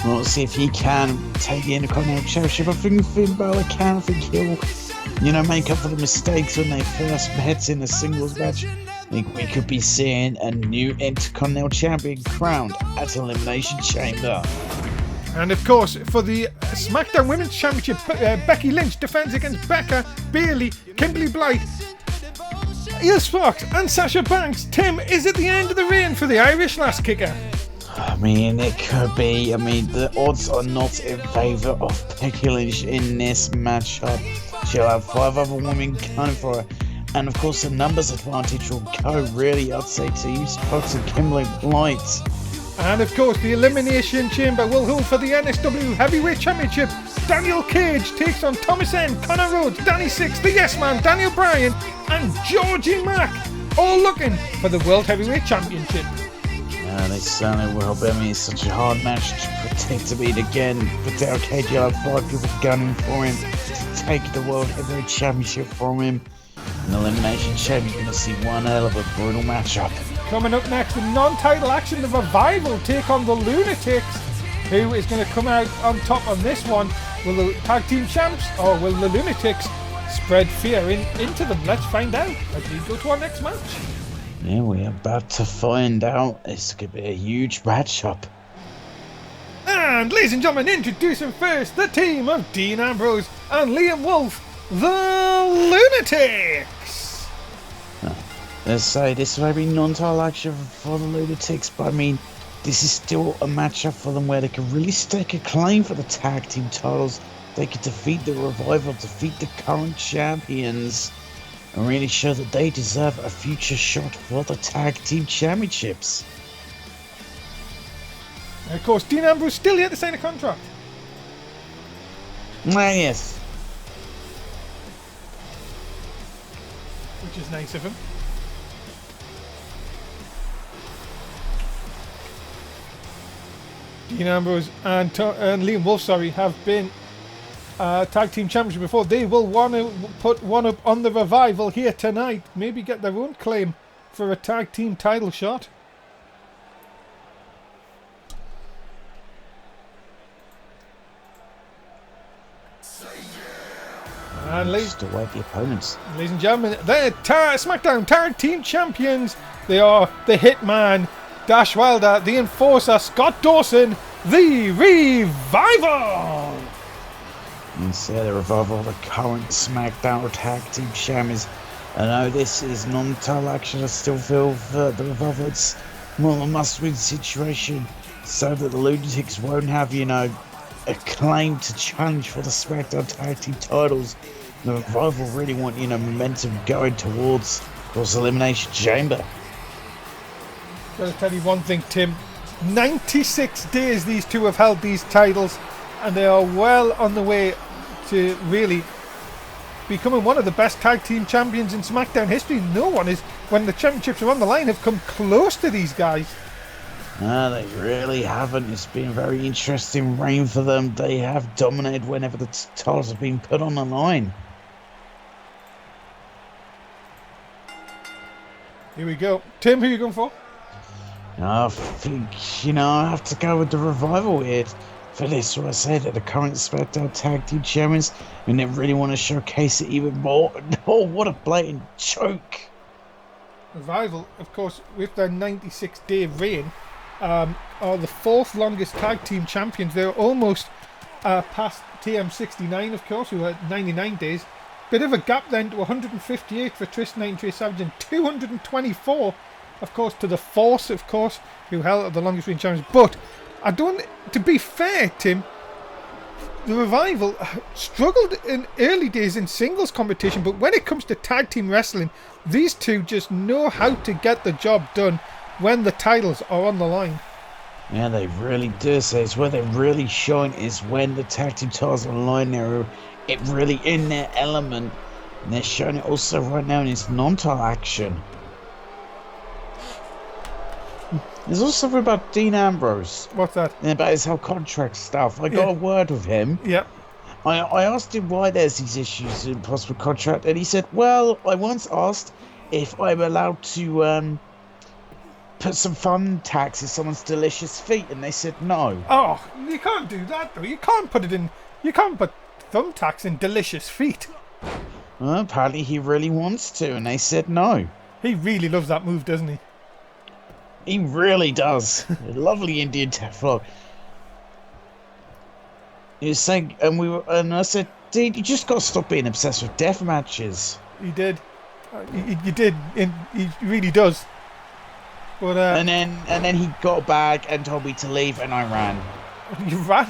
We'll see if he can take the Intercontinental Championship. I think Finn Balor can. I think he'll, make up for the mistakes when they first met in a singles match. I think we could be seeing a new Intercontinental Champion crowned at Elimination Chamber. And of course, for the SmackDown Women's Championship, Becky Lynch defends against Becca, Bayley, Kimberly Blight, Io Sparks and Sasha Banks. Tim, is it the end of the reign for the Irish Lass Kicker? I mean, it could be. I mean, the odds are not in favour of Becky Lynch in this matchup. She'll have 5 other women going for her. And of course, the numbers advantage will go really, I'd say, to Io Sparks and Kimberly Blight. And of course, the Elimination Chamber will hold for the NSW Heavyweight Championship. Daniel Cage takes on Thomas N, Connor Rhodes, Danny Six, the Yes Man, Daniel Bryan, and Georgie Mack, all looking for the World Heavyweight Championship. They certainly will. But I mean, it's such a hard match to predict. I mean, again, Daniel Cage, you'll have 5 people gunning for him to take the World Heavyweight Championship from him. An Elimination Chamber, you're going to see one hell of a brutal matchup. Coming up next, in non-title action, the Revival take on the Lunatics. Who is going to come out on top on this one? Will the tag team champs or will the Lunatics spread fear into them? Let's find out as we go to our next match. Yeah, we're about to find out. This could be a huge matchup. And ladies and gentlemen, introducing first the team of Dean Ambrose and Liam Wolf, the Lunatics. Let's say this may be non-title action for the Lunatics, but I mean, this is still a matchup for them where they can really stake a claim for the tag team titles. They could defeat the Revival, defeat the current champions, and really show that they deserve a future shot for the tag team championships. And of course, Dean Ambrose still yet to sign a contract. Yes. Which is nice of him. Dean Ambrose and Liam Wolf, have been tag team champions before. They will want to put one up on the Revival here tonight. Maybe get their own claim for a tag team title shot. And Just await the opponents. Ladies and gentlemen, they're SmackDown Tag Team Champions. They are the Hitman, Dash Wilder, the Enforcer, Scott Dawson, the Revival. And so the Revival, the current SmackDown Tag Team Champions. I know this is non-title action. I still feel that the Revival, it's more of a must-win situation so that the Lunatics won't have, a claim to challenge for the SmackDown Tag Team titles. The Revival really want, momentum going towards, of course, Elimination Chamber. Gotta tell you one thing, Tim. 96 days these two have held these titles, and they are well on the way to really becoming one of the best tag team champions in SmackDown history. No one is, when the championships are on the line, have come close to these guys. They really haven't. It's been a very interesting reign for them. They have dominated whenever the titles have been put on the line. Here we go. Tim, who are you going for? I think, I have to go with the Revival here for this. What I said, at the current SmackDown Tag Team Champions, and they really want to showcase it even more. Oh, what a blatant choke. Revival, of course, with their 96-day reign, are the 4th longest tag team champions. They're almost past TM69, of course, who had 99 days. Bit of a gap then to 158 for Trish Knight and Trey Savage, and 224, of course, to the Force, of course, who held the longest reigning champions. But to be fair, Tim, the Revival struggled in early days in singles competition, but when it comes to tag team wrestling, these two just know how to get the job done when the titles are on the line. Yeah, they really do. So it's where they're really showing is when the tag team titles are on the line. They're really in their element, and they're showing it also right now in its non-title action. There's also something about Dean Ambrose. What's that? And about his whole contract stuff. I got a word with him. Yeah. I asked him why there's these issues in possible contract, and he said, well, I once asked if I'm allowed to put some thumbtacks in someone's delicious feet, and they said no. Oh, you can't do that though. You can't put thumbtacks in delicious feet. Well, apparently he really wants to, and they said no. He really loves that move, doesn't he? He really does. A lovely Indian vlog. He was saying, and I said, dude, you just got to stop being obsessed with death matches. He did. You did. He really does. But and then he got back and told me to leave, and I ran. You ran?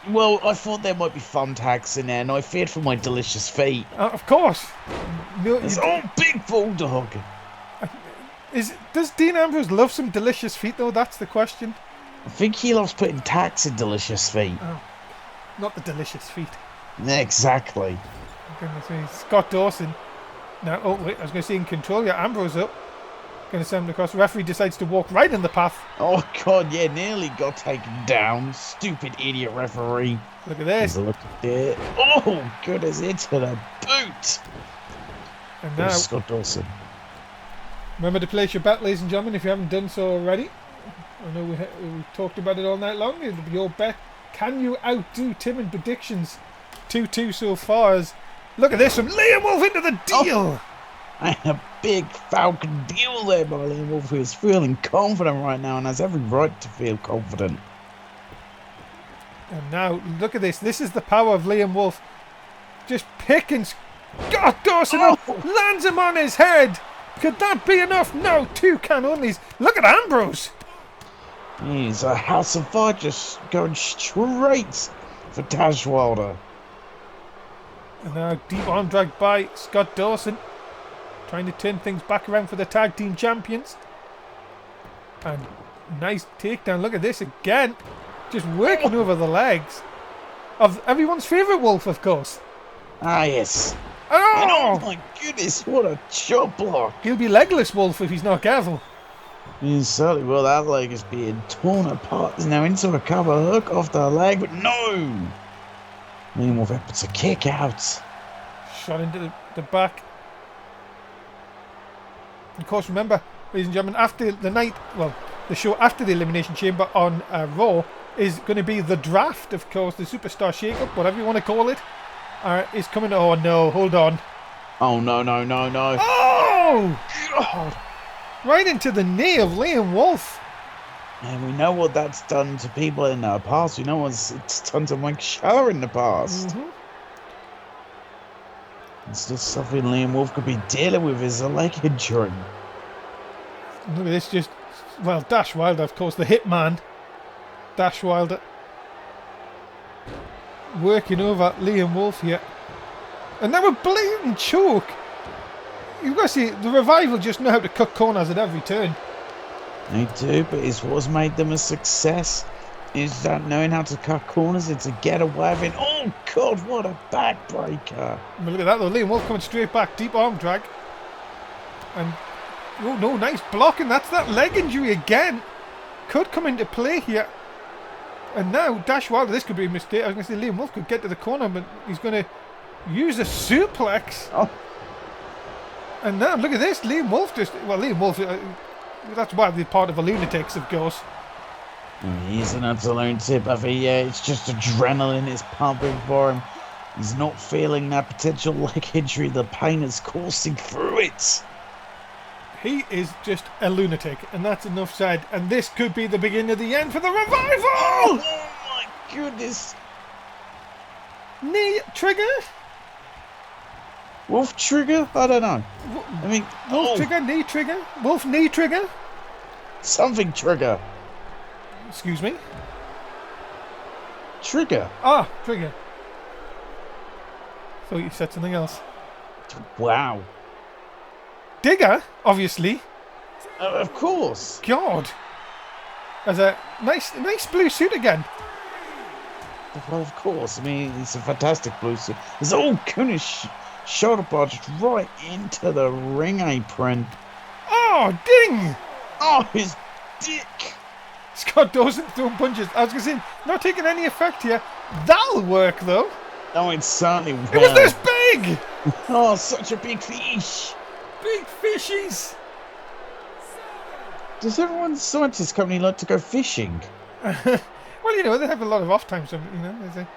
Well, I thought there might be thumbtacks in there, and I feared for my delicious feet. Of course. No, it's all big bulldog. Does Dean Ambrose love some delicious feet though? That's the question. I think he loves putting tacks in delicious feet. Oh, not the delicious feet. Exactly. Goodness me. Scott Dawson. Now, oh wait, I was going to say in control. Yeah, Ambrose up. Going to send him across. The referee decides to walk right in the path. Oh god, yeah, nearly got taken down. Stupid idiot referee. Look at this. Look at it. Oh goodness, into the boot. And now, Scott Dawson. Remember to place your bet, ladies and gentlemen, if you haven't done so already. I know we talked about it all night long. It'll be your bet. Can you outdo Tim in predictions? 2-2 so far. Look at this from Liam Wolf into the deal. Oh, and a big Falcon deal there by Liam Wolf, who is feeling confident right now and has every right to feel confident. And now, look at this. This is the power of Liam Wolf. Just picking Scott Dawson up. Lands him on his head. Could that be enough? No, 2 can onlys. Look at Ambrose. He's a House of Fire just going straight for Tash Wilder. And now deep arm drag by Scott Dawson. Trying to turn things back around for the tag team champions. And nice takedown. Look at this again. Just working over the legs of everyone's favourite Wolf, of course. Ah, yes. Oh! And oh my goodness, what a chop block. He'll be legless Wolf if he's not careful. He certainly will. That leg is being torn apart. He's now into a cover hook off the leg, but no! Liam Wolf puts a kick out. Shot into the back. Of course, remember, ladies and gentlemen, after the night, well, the show after the Elimination Chamber on Raw is going to be the draft, of course, the Superstar Shake-Up, whatever you want to call it, is coming. Oh no, hold on. Oh no, no, no, no. Oh! God. Right into the knee of Liam Wolf. And we know what that's done to people in the past. We know what it's done to Mike Shaw in the past. Mm-hmm. It's just something Liam Wolf could be dealing with as a leg injury. Look at this, just, well, Dash Wilder, of course, the hitman. Dash Wilder. Working over Liam Wolf here. And now a blatant choke. You've got to see, the Revival just know how to cut corners at every turn. They do, but it's what's made them a success. Is that knowing how to cut corners and to get away with it. Oh God, what a backbreaker. Well, look at that though, Liam Wolf coming straight back, deep arm drag. And, oh no, nice blocking, that's that leg injury again. Could come into play here. And now, Dash Wilder, this could be a mistake. I was going to say Liam Wolf could get to the corner, but he's going to use a suplex. Oh. And now, look at this, Liam Wolf just, well, Liam Wolf, that's why they're part of the Lunatics, of course. He's an absolute tip of it, yeah, it's just adrenaline is pumping for him. He's not feeling that potential leg injury, the pain is coursing through it. He is just a lunatic, and that's enough said. And this could be the beginning of the end for the Revival! Oh my goodness. Knee trigger? Wolf trigger? I don't know. I mean, Wolf trigger, knee trigger? Wolf knee trigger? Something trigger. Excuse me? Trigger. Ah, trigger. Thought you said something else. Wow. Digger, obviously. Of course. God. As a nice blue suit again. Well, of course. I mean, it's a fantastic blue suit. There's all goodness shoulder bar just right into the ring apron. Oh, ding! Oh, his dick. Scott Dawson throwing punches. I was going to say, not taking any effect here. That'll work, though. Oh, it certainly will. It was this big! Oh, such a big fish. Big fishies. Does everyone's scientist company like to go fishing? Well, you know, they have a lot of off time, so, you know, there's a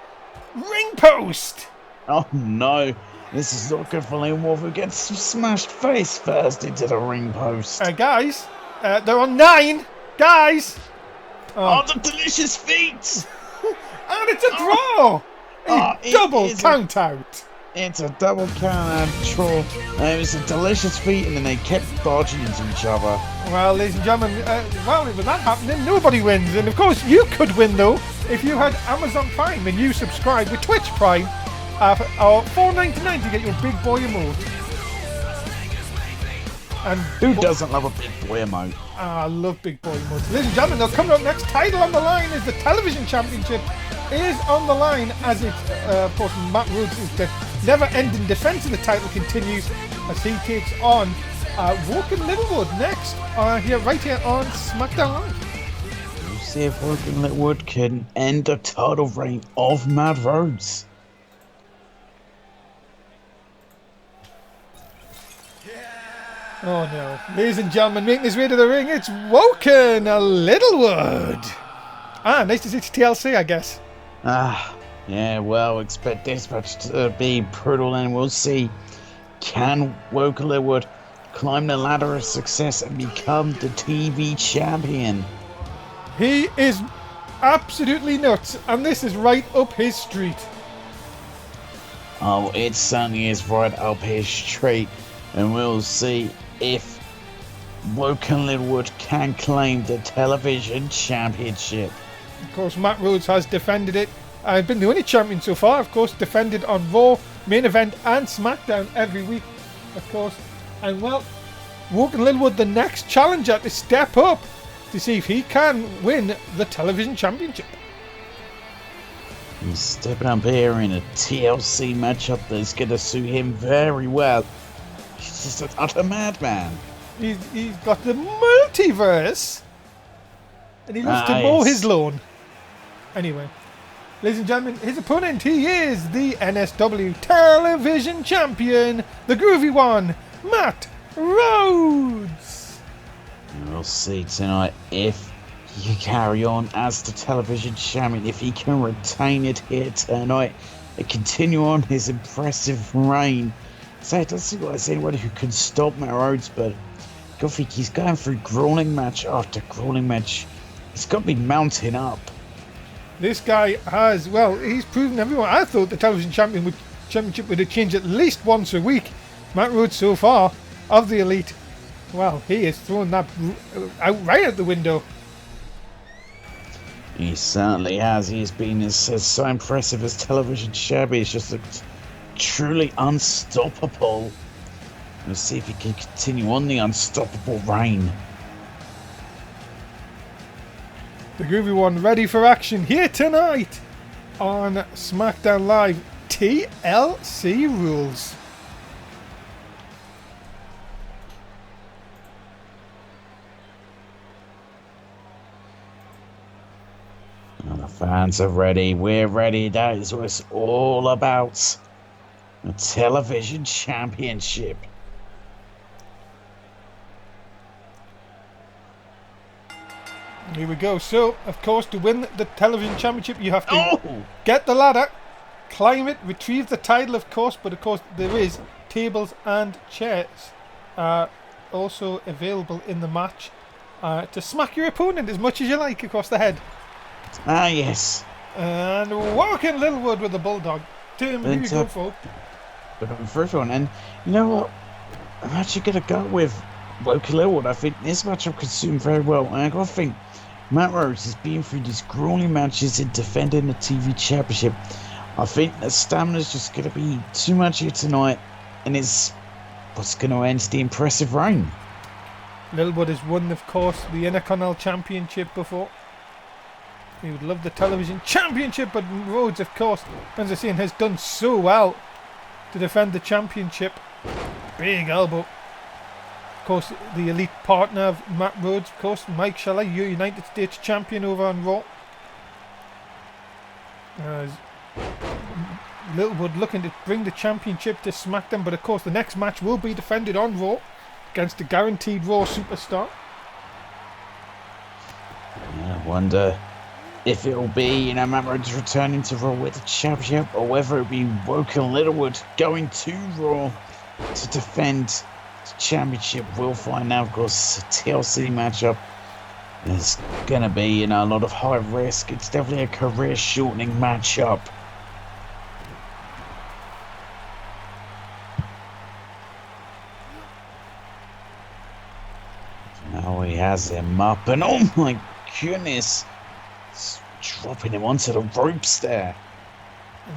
ring post! Oh no, this is not good for Liam Wolf, who gets smashed face first into the ring post. Guys, they're on 9! Guys! Oh, the delicious feet! And it's a draw! A double count out! It's a double count out draw. It was a delicious feat, and then they kept dodging into each other. Well, ladies and gentlemen, with that happening, nobody wins. And of course, you could win though if you had Amazon Prime and you subscribe with Twitch Prime or $4.99 to get your big boy emote. And who doesn't love a big boy emote? I love big boy emotes. Ladies and gentlemen, coming up next, title on the line is the television championship is on the line as it, of course, Matt Rhodes' never-ending defence of the title continues as he takes on Woken Littlewood next, here on Smackdown Live. We'll see if Woken Littlewood can end the title reign of Matt Rhodes. Oh no. Ladies and gentlemen, making his way to the ring, it's Woken Littlewood. Nice to see TLC, I guess. Yeah, well, expect this match to be brutal, and we'll see. Can Woken Littlewood climb the ladder of success and become the TV champion? He is absolutely nuts, and this is right up his street. Oh, it certainly is right up his street, and we'll see if Woken Littlewood can claim the television championship. Of course, Matt Rhodes has defended it. I've been the only champion so far, of course, defended on Raw, Main Event and Smackdown every week, of course. And well, Woken Littlewood, the next challenger to step up to see if he can win the television championship. He's stepping up here in a TLC matchup that's going to suit him very well. He's just an utter madman. He's got the multiverse, and he loves to mow his lawn. Anyway, ladies and gentlemen, his opponent, he is the NSW television champion, the groovy one, Matt Rhodes. We'll see tonight if he can carry on as the television champion, if he can retain it here tonight and continue on his impressive reign. So it doesn't seem like there's anyone who can stop Matt Rhodes, but I think he's going through grueling match after grueling match. He's got to be mounting up. This guy has, well, he's proven everyone. I thought the television championship would have changed at least once a week. Matt Rhodes so far of the Elite, well, he has thrown that out right out the window. He certainly has. He's been so impressive as television champion. He's just looked truly unstoppable. We'll see if he can continue on the unstoppable reign. The groovy one ready for action here tonight on SmackDown Live TLC rules. Well, the fans are ready. We're ready. That is what it's all about. The television championship. Here we go. So, of course, to win the television championship, you have to get the ladder, climb it, retrieve the title, of course. But, of course, there is tables and chairs also available in the match to smack your opponent as much as you like across the head. Ah, yes. And Woken Littlewood with the Bulldog. Tim, who you go for? First one, and you know what? I'm actually going to go with Woken Littlewood. I think this matchup could suit him very well. And I got to think Matt Rhodes has been through these grueling matches in defending the TV championship. I think the stamina's just going to be too much here tonight, and it's what's going to end the impressive reign. Littlewood has won, of course, the Intercontinental Championship before. He would love the television championship, but Rhodes, of course, as I say, has done so well to defend the championship. Big elbow. Of course, the elite partner of Matt Rhodes, of course, Mike Shelley, your United States champion over on Raw. Littlewood looking to bring the championship to SmackDown, but of course the next match will be defended on Raw against the guaranteed Raw superstar. wonder if it'll be, Matt Rhodes returning to Raw with the championship, or whether it'll be Woken Littlewood going to Raw to defend the championship. We'll find out. Of course, TLC matchup is going to be, a lot of high risk. It's definitely a career-shortening matchup. Now he has him up, and oh my goodness, it's dropping him onto the ropes there.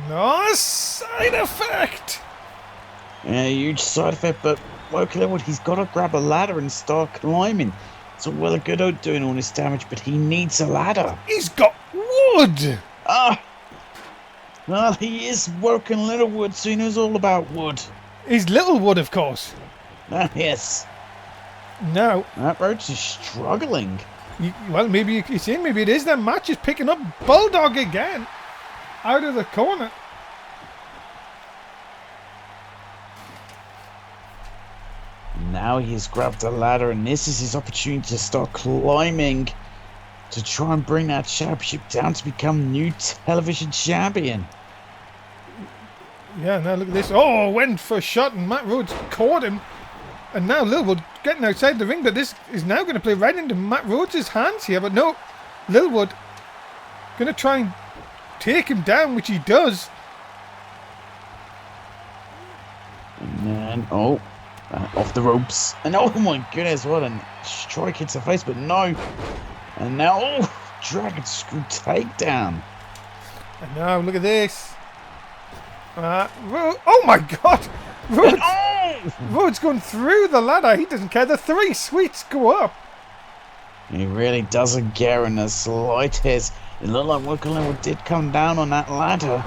No side effect. Yeah, huge side effect, but Woken Littlewood, he's got to grab a ladder and start climbing. It's all well and good at doing all this damage, but he needs a ladder. He's got wood. Well, he is Woken Littlewood, so he knows all about wood. He's Littlewood, of course. Yes. Now, Matt Rhodes is struggling. Well, maybe you see, maybe it is that match is picking up Bulldog again out of the corner. Now he's grabbed a ladder, and this is his opportunity to start climbing to try and bring that championship down to become new television champion. Yeah, now look at this. Oh, went for a shot, and Matt Rhodes caught him. And now Littlewood getting outside the ring, but this is now going to play right into Matt Rhodes' hands here. But no, Littlewood going to try and take him down, which he does. And then, off the ropes. And oh my goodness, what a strike hits the face, but no. And now, Dragon Screw takedown. And now, look at this. Oh my God! Rhodes going through the ladder. He doesn't care. The 3 sweets go up. He really doesn't care in the slightest. It looked like Woken Littlewood did come down on that ladder.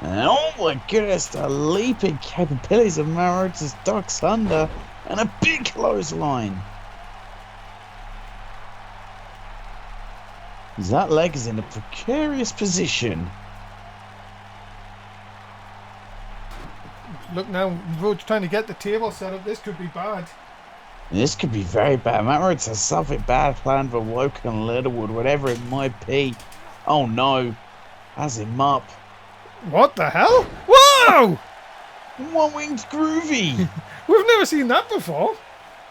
And oh my goodness, the leaping capabilities of Matt Rhodes ducks under, and a big clothesline. That leg is in a precarious position. Look now, Rhodes trying to get the table set up. This could be bad. This could be very bad. Matt Rhodes has something bad planned for Woken Littlewood, whatever it might be. Oh no, has him up. What the hell? Whoa! One-winged groovy. We've never seen that before.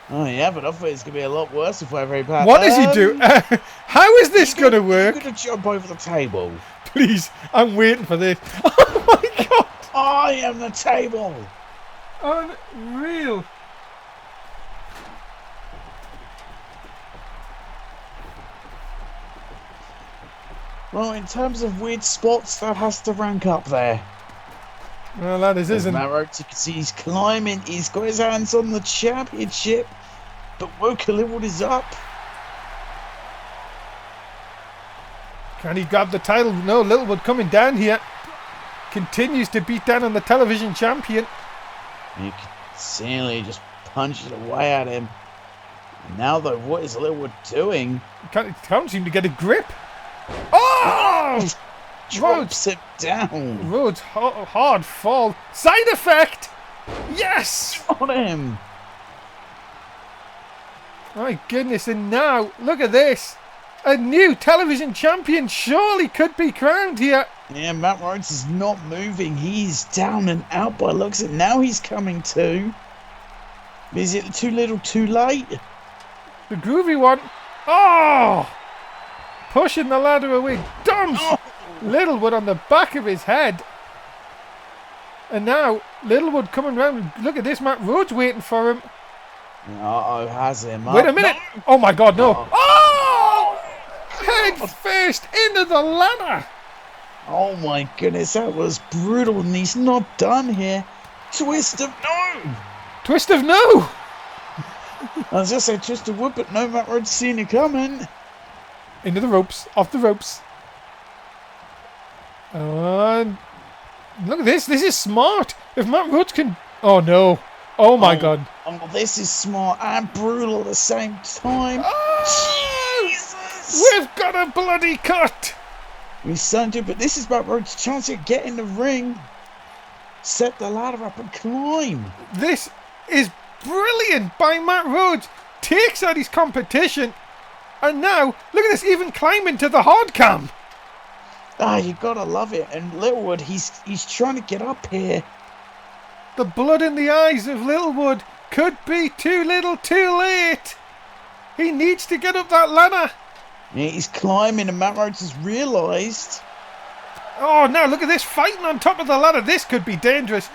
Oh yeah, but I thought it's going to be a lot worse if we're very bad. What does he do? How is this going to work? He's going to jump over the table. Please, I'm waiting for this. Oh my God! I am the table. Unreal. Well, in terms of weird spots, that has to rank up there. Well, that isn't. Matt Rhodes, you can see he's climbing. He's got his hands on the championship, but Woken Littlewood is up. Can he grab the title? No, Littlewood coming down here. Continues to beat down on the television champion. You can see just punches away at him. And now, though, what is Littlewood doing? Can't seem to get a grip. Oh! Drops him down. Rhodes, hard fall. Side effect! Yes! On him. My goodness, and now, look at this. A new television champion surely could be crowned here. Yeah, Matt Rhodes is not moving. He's down and out by looks at it. Now he's coming to. Is it too little too late? The groovy one. Oh! Pushing the ladder away. Dumps Littlewood on the back of his head. And now Littlewood coming round. Look at this, Matt Rhodes waiting for him. Uh-oh, has him up. Wait a minute. No. Oh my God, no. Oh! Head God. first into the ladder. Oh my goodness, that was brutal, and he's not done here. Twist of no! Twist of no! I was just saying twist of wood, but no, Matt Rhodes seen it coming. Into the ropes, off the ropes. And look at this. This is smart. If Matt Rhodes can... Oh no. Oh my God. Oh, this is smart and brutal at the same time. Oh! Jesus! We've got a bloody cut. We certainly do, but this is Matt Rhodes' chance to get in the ring, set the ladder up and climb. This is brilliant by Matt Rhodes. takes out his competition. And now, look at this, even climbing to the hard cam. You gotta love it. And Littlewood, he's trying to get up here. The blood in the eyes of Littlewood could be too little too late. He needs to get up that ladder. Yeah, he's climbing and Matt Rhodes has realised. Oh, now look at this, fighting on top of the ladder. This could be dangerous.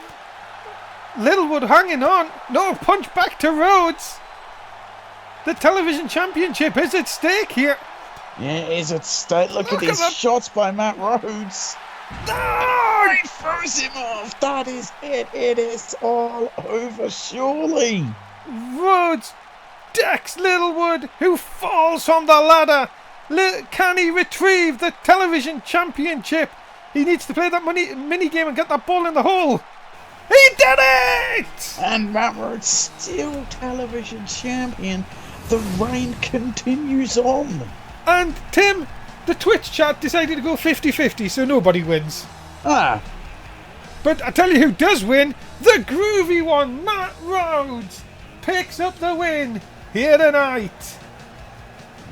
Littlewood hanging on. No, punch back to Rhodes. The television championship is at stake here. Yeah, it is at stake. Look at these shots by Matt Rhodes. Oh! He throws him off. That is it. It is all over, surely. Rhodes decks Littlewood, who falls from the ladder. Can he retrieve the television championship? He needs to play that mini game and get that ball in the hole. He did it! And Matt Rhodes still television champion. The reign continues on. And Tim, the Twitch chat decided to go 50-50, so nobody wins. But I tell you who does win, the groovy one, Matt Rhodes, picks up the win here tonight.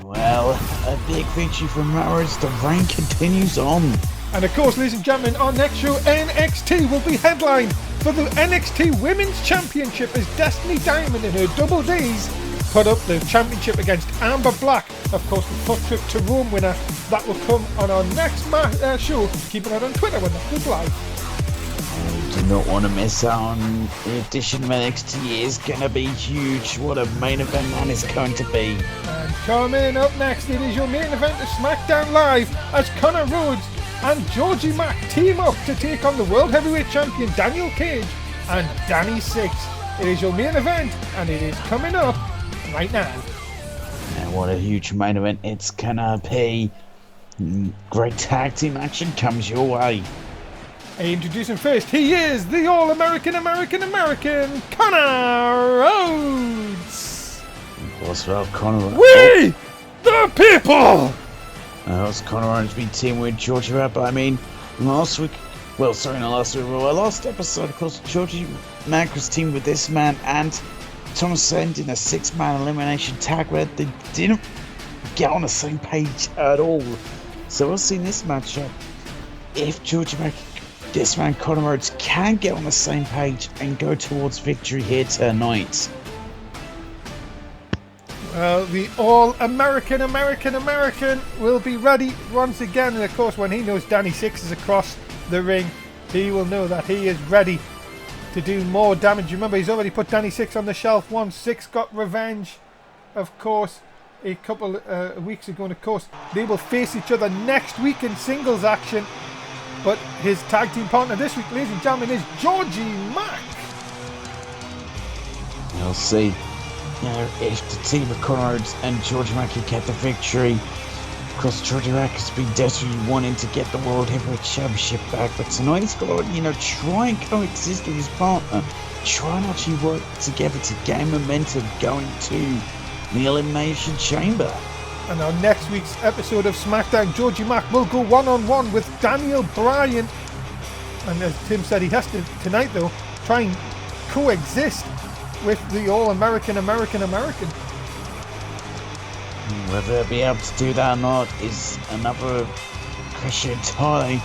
Well, a big victory for Matt Rhodes. The reign continues on. And of course, ladies and gentlemen, our next show, NXT, will be headlined for the NXT Women's Championship as Destiny Diamond in her double Ds put up the championship against Amber Black. Of course, the Foot Trip to Rome winner. That will come on our next show. Keep an eye on Twitter when that goes live. Do not want to miss out on the edition of NXT. Is going to be huge. What a main event that is going to be. And coming up next, it is your main event of Smackdown Live as Connor Rhodes and Georgie Mack team up to take on the World Heavyweight Champion Daniel Cage and Danny Six. It is your main event and it is coming up right now. And what a huge main event it's gonna be. Great tag team action comes your way. Introducing first, he is the All-American Connor Rhodes. Of course, well, Connor Rhodes. We, the people! It's Connor Rhodes been teamed with Georgie Mack, but I mean, last episode, of course, Georgie Mack was teamed with this man and Thomas Send in a 6-man elimination tag where they didn't get on the same page at all. So we'll see in this matchup if Georgie Mack, this man Connor Rhodes, can get on the same page and go towards victory here tonight. Well, the All-American will be ready once again. And of course, when he knows Danny Six is across the ring, he will know that he is ready to do more damage. Remember, he's already put Danny Six on the shelf once. Six got revenge, of course, a couple weeks ago. And of course, they will face each other next week in singles action. But his tag team partner this week, ladies and gentlemen, is Georgie Mack. We'll see. If the team of Connor Rhodes and Georgie Mack can get the victory. Of course, Georgie Mack has been desperately wanting to get the World Heavyweight Championship back, but tonight he's got to, try and coexist with his partner. Try and actually work together to gain momentum going to the Elimination Chamber. And on next week's episode of SmackDown, Georgie Mack will go one-on-one with Daniel Bryan. And as Tim said, he has to, tonight though, try and coexist with the All-American. Whether they'll be able to do that or not is another question entirely.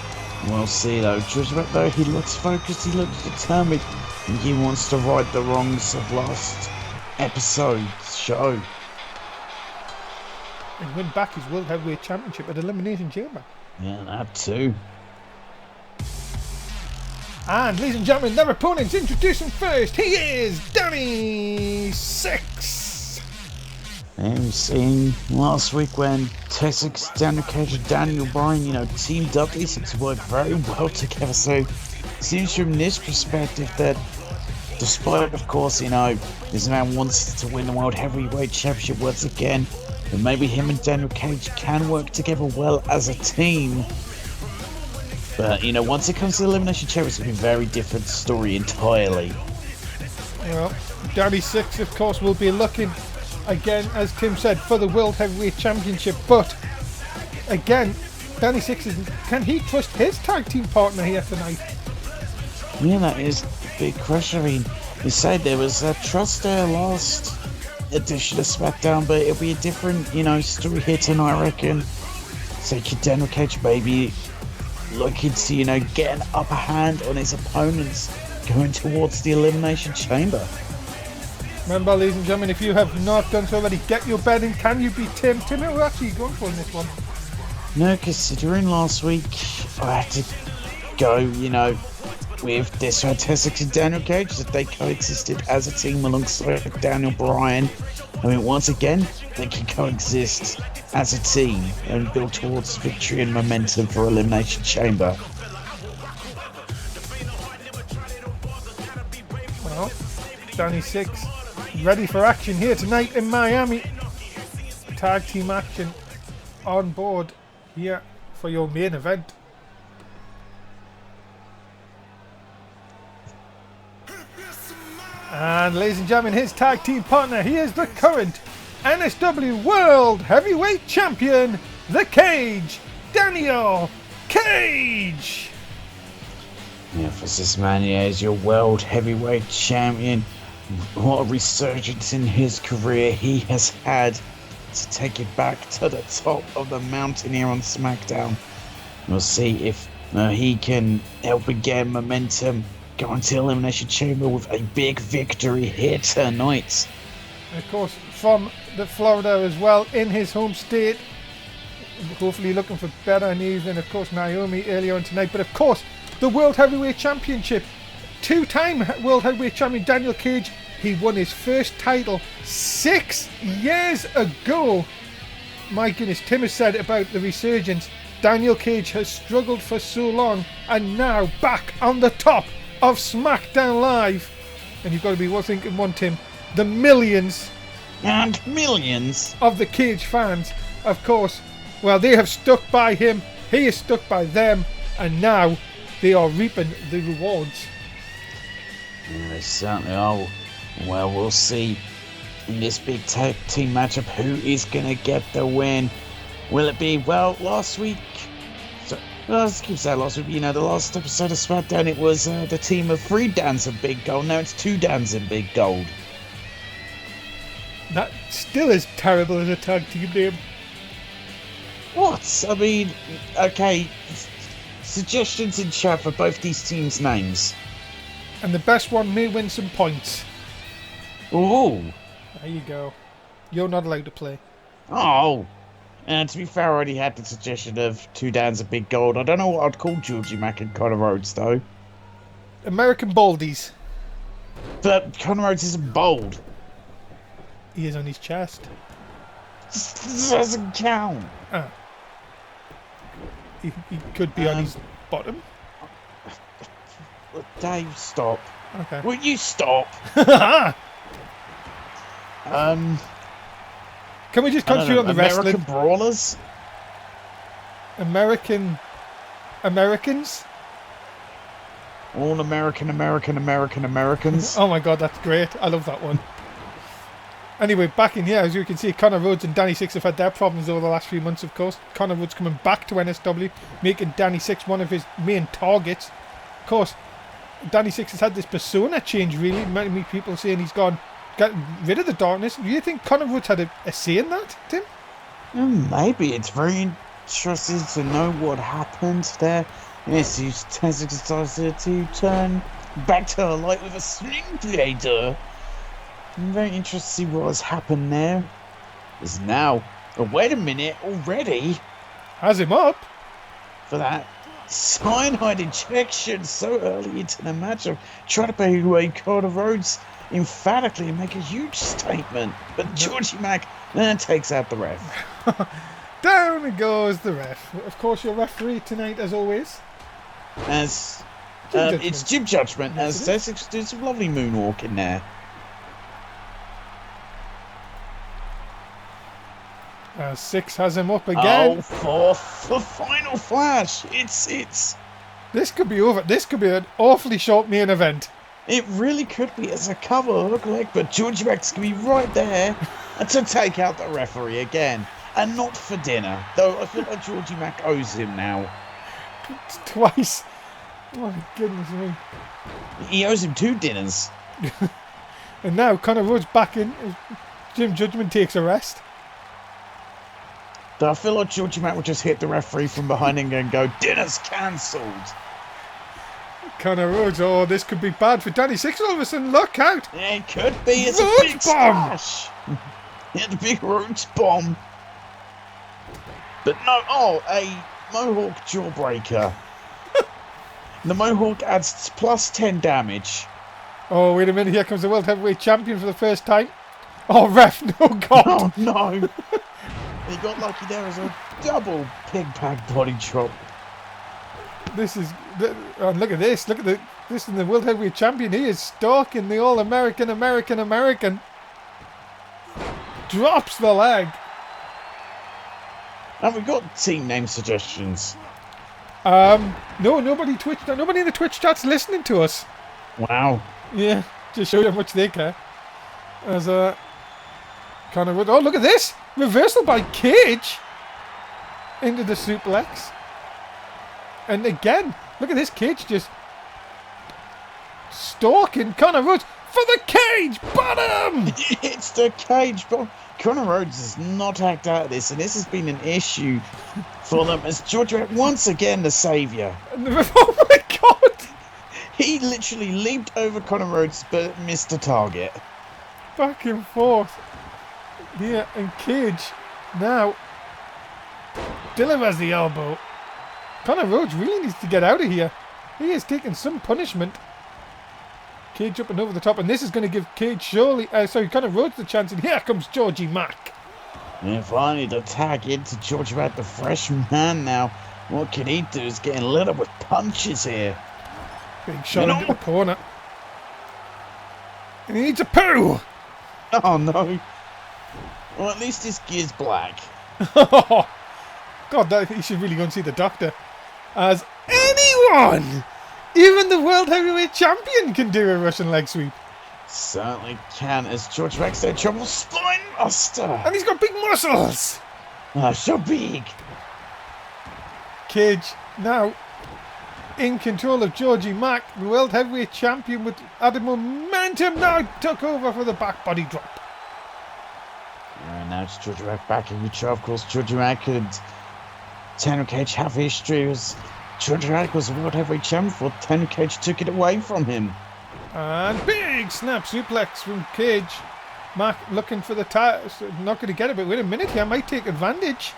We'll see though. Georgie Mack though, he looks focused, he looks determined, and he wants to right the wrongs of last episode's show. And win back his World Heavyweight Championship at Elimination Chamber. Yeah, that too. And ladies and gentlemen, their opponents, introducing first, he is Danny Six. And we've seen last week when Texas, Daniel Cage and Daniel Bryan, teamed up. They seem to work very well together. So it seems from this perspective that despite, of course, this man wants to win the World Heavyweight Championship once again, but maybe him and Daniel Cage can work together well as a team. But, once it comes to the Elimination Chamber, it's going to be a very different story entirely. Well, Danny Six, of course, will be looking, again, as Tim said, for the World Heavyweight Championship. But, again, Danny Six, can he trust his tag team partner here tonight? Yeah, that is the big question. I mean, you said there was trust there last edition of Smackdown, but it'll be a different, story here tonight, I reckon. So Daniel Cage maybe looking to, get an upper hand on his opponents going towards the Elimination Chamber. Remember, ladies and gentlemen, if you have not done so already, get your bet in. Can you beat Tim? Tim, who are actually going for in this one? No, considering last week I had to go, with this fantastic Daniel Cage, that they coexisted as a team alongside Daniel Bryan. I mean, once again, they can coexist as a team and build towards victory and momentum for Elimination Chamber. Well, Danny Six ready for action here tonight in Miami. Tag team action on board here for your main event. And ladies and gentlemen, his tag team partner, he is the current NSW World Heavyweight Champion, The Cage, Daniel Cage. Emphasis Mania is your World Heavyweight Champion. What a resurgence in his career he has had to take it back to the top of the mountain here on Smackdown. We'll see if he can help again momentum going to Elimination Chamber with a big victory here tonight. And of course, from the Florida as well, in his home state. Hopefully looking for better news than, of course, Naomi earlier on tonight. But of course, the World Heavyweight Championship. Two-time World Heavyweight Champion Daniel Cage. He won his first title 6 years ago. My goodness, Tim has said about the resurgence. Daniel Cage has struggled for so long and now back on the top of SmackDown Live. And you've got to be thinking one, Tim, the millions and millions of the Cage fans, of course, well, they have stuck by him, he is stuck by them, and now they are reaping the rewards. Yeah, they certainly are. Well, we'll see in this big tag team matchup who is going to get the win. Will it be, last week, let's keep saying last week, the last episode of SmackDown, it was the team of 3 Dans in Big Gold. Now it's 2 Dans in Big Gold. That still is terrible as a tag team name. What? I mean, okay, suggestions in chat for both these teams' names. And the best one may win some points. Ooh. There you go. You're not allowed to play. Oh. And to be fair, I already had the suggestion of 2 Dans of Big Gold. I don't know what I'd call Georgie Mack and Connor Rhodes, though. American Baldies. But Connor Rhodes isn't bold. He is on his chest. This doesn't count. Ah. He could be on his bottom. Dave, stop. Okay. Will you stop? Can we just concentrate on the wrestling? American Brawlers? Americans? All Americans. Oh my god, that's great. I love that one. Anyway, back in here, as you can see, Connor Rhodes and Danny Six have had their problems over the last few months, of course. Connor Rhodes coming back to NSW, making Danny Six one of his main targets. Of course, Danny Six has had this persona change, really. Many people saying he's got rid of the darkness. Do you think Connor Rhodes had a say in that, Tim? Maybe. It's very interesting to know what happened there. Yes, he has decided to turn back to the light with a sling blade. I'm very interested to see what has happened there. Is now. Oh, wait a minute already. Has him up. For that cyanide injection so early into the match. I'm trying to pay away Connor Rhodes emphatically and make a huge statement. But Georgie Mack then takes out the ref. Down goes the ref. Of course, your referee tonight, as always. As it's Jim Judgment. As there's some lovely moonwalk in there. Six has him up again. Oh, for final flash. It's. This could be over. This could be an awfully short main event. It really could be as a cover look like, but Georgie Mack's going to be right there to take out the referee again. And not for dinner. Though I feel like Georgie Mack owes him now. Twice. Oh, my goodness me. He owes him 2 dinners. And now Connor Rhodes back in. Jim Judgment takes a rest. I feel like Georgie Mac would just hit the referee from behind and go, dinner's cancelled. Connor Rhodes, oh, this could be bad for Danny Six all of a sudden. Look out. Yeah, it could be. It's Rhodes a big bomb. splash. Yeah, the big Rhodes bomb. But no, a Mohawk jawbreaker. The Mohawk adds plus 10 damage. Oh, wait a minute. Here comes the World Heavyweight Champion for the first time. Oh, ref. No, God. Oh, no. He got lucky there as a double pig pack body drop. This is... Oh, look at this. Look at this is the World Heavyweight Champion. He is stalking the All-American, American. Drops the leg. And we've got team name suggestions. No, nobody in the Twitch chat's listening to us. Wow. Yeah, just show you how much they care. As Connor Wood. Oh, look at this! Reversal by Cage into the suplex. And again, look at this, Cage just stalking Connor Rhodes for the cage bottom! It's the cage bottom. Connor Rhodes has not hacked out of this, and this has been an issue for them as Georgia once again the saviour. Oh my God! He literally leaped over Connor Rhodes but missed the target. Back and forth. Here, and Cage now delivers the elbow. Connor Rhodes really needs to get out of here. He is taking some punishment. Cage up and over the top, and this is going to give Cage Connor Rhodes the chance, and here comes Georgie Mac. And finally the tag into Georgie Mac, the fresh man now. What can he do? He's getting lit up with punches here. Big shot into the corner. And he needs a poo! Oh no. Well, at least his gear's black. God, he should really go and see the doctor. As anyone, even the World Heavyweight Champion, can do a Russian leg sweep. Certainly can, as George Max had trouble spine buster. And he's got big muscles. Ah, so big. Cage now in control of Georgie Mac, the World Heavyweight Champion, with added momentum, now took over for the back body drop. And now it's Georgie Mac back in control. Of course, Georgie Mac and Tanner Cage have history. Georgie Mac was the World Heavyweight Champion before Tanner Cage took it away from him. And big snap suplex from Cage. Mac looking for the tag, not going to get it, but wait a minute here, might take advantage.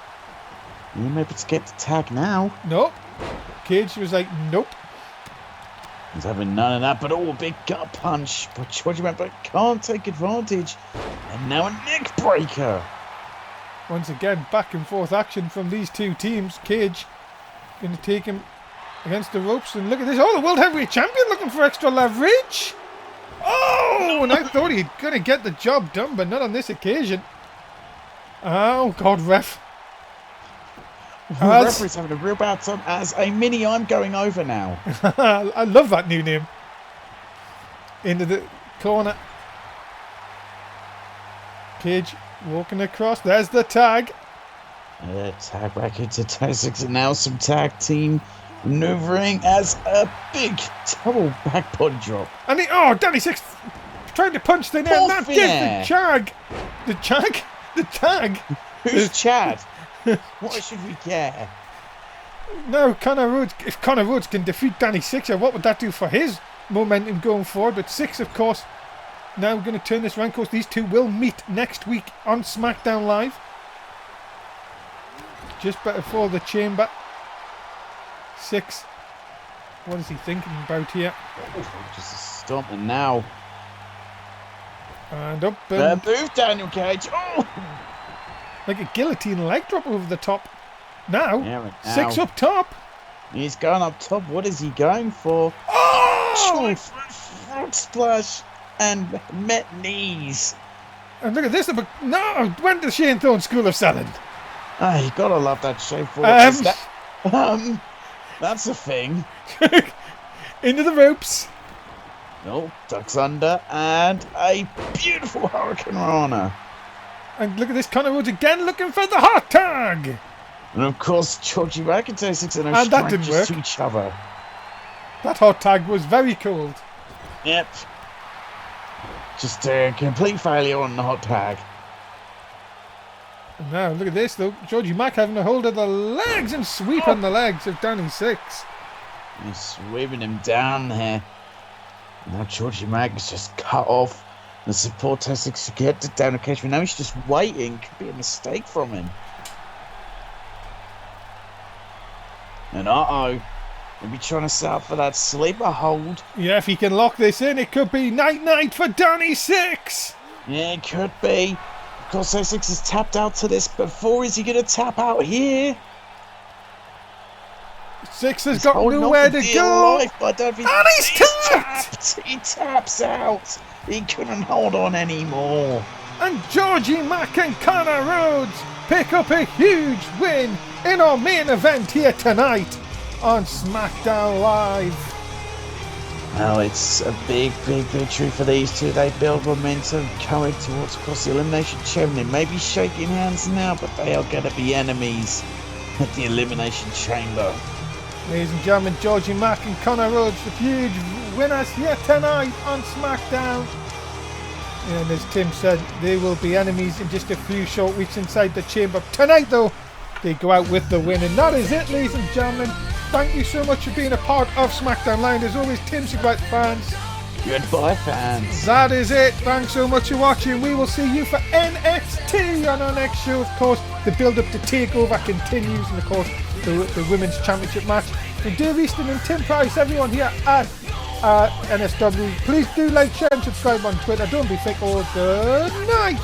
You maybe to get the tag now. Nope. Cage was like, nope. He's having none of that, but a big gut punch. But Georgie Mac can't take advantage. And now a neck breaker. Once again, back and forth action from these two teams. Cage going to take him against the ropes, and look at this. Oh, the World Heavyweight Champion looking for extra leverage. Oh, and I thought he'd going to get the job done, but not on this occasion. Oh, God, ref. The referee's having a real bad time as a mini I'm going over now. I love that new name. Into the corner. Cage walking across. There's the tag. Tag back into tag 6, and now some tag team maneuvering as a big double back body drop. And Danny Six trying to punch the nail. That gives the tag. Who's Chad? Why should we care? No, if Connor Rhodes can defeat Danny Six, what would that do for his momentum going forward? But Six, of course, now going to turn this around. Of course, these two will meet next week on Smackdown Live. Just better for the chamber. Six. What is he thinking about here? Just stop and now. And up and... move, Daniel Cage. Oh! Like a guillotine leg drop over the top. Now, now. Six up top. He's going up top. What is he going for? Oh! Front splash and met knees. And look at this. No, went to Shane Thorne's School of Selling. You gotta love that shape for that's a thing. Into the ropes. No, ducks under and a beautiful Hurricane Rana. And look at this, Connor Rhodes again looking for the hot tag. And of course, Georgie McIntyre 6 and that didn't work. To each other. That hot tag was very cold. Yep. Just a complete failure on the hot tag. And now, look at this though. Georgie Mack having a hold of the legs and sweeping the legs of Danny Six. He's sweeping him down there. Now Georgie Mack is just cut off. The support tactics to get to down occasionally. Now he's just waiting. Could be a mistake from him. And he'll be trying to set up for that sleeper hold. Yeah, if he can lock this in, it could be night-night for Danny Six. Yeah, it could be. Of course, Six has tapped out to this before. Is he going to tap out here? Six has got nowhere to go. And he's tapped! He taps out. He couldn't hold on anymore. And Georgie Mack and Connor Rhodes pick up a huge win in our main event here tonight on Smackdown Live. Well, it's a big, big victory for these two. They build momentum going towards, of course, the Elimination Chamber. They may be shaking hands now, but they are going to be enemies at the Elimination Chamber. Ladies and gentlemen, Georgie Mack and Connor Rhodes, the huge winners here tonight on Smackdown. And as Tim said, they will be enemies in just a few short weeks inside the chamber. Tonight, though, they go out with the win. And that is it, ladies and gentlemen. Thank you so much for being a part of Smackdown Live. As always, Tim's goodbye, fans. Goodbye, fans. That is it. Thanks so much for watching. We will see you for NXT on our next show. Of course, the build-up to TakeOver continues. And, of course, the Women's Championship match. And Dave Easton and Tim Price, everyone here at NSW, please do like, share and subscribe on Twitter. Don't be thick. Good night.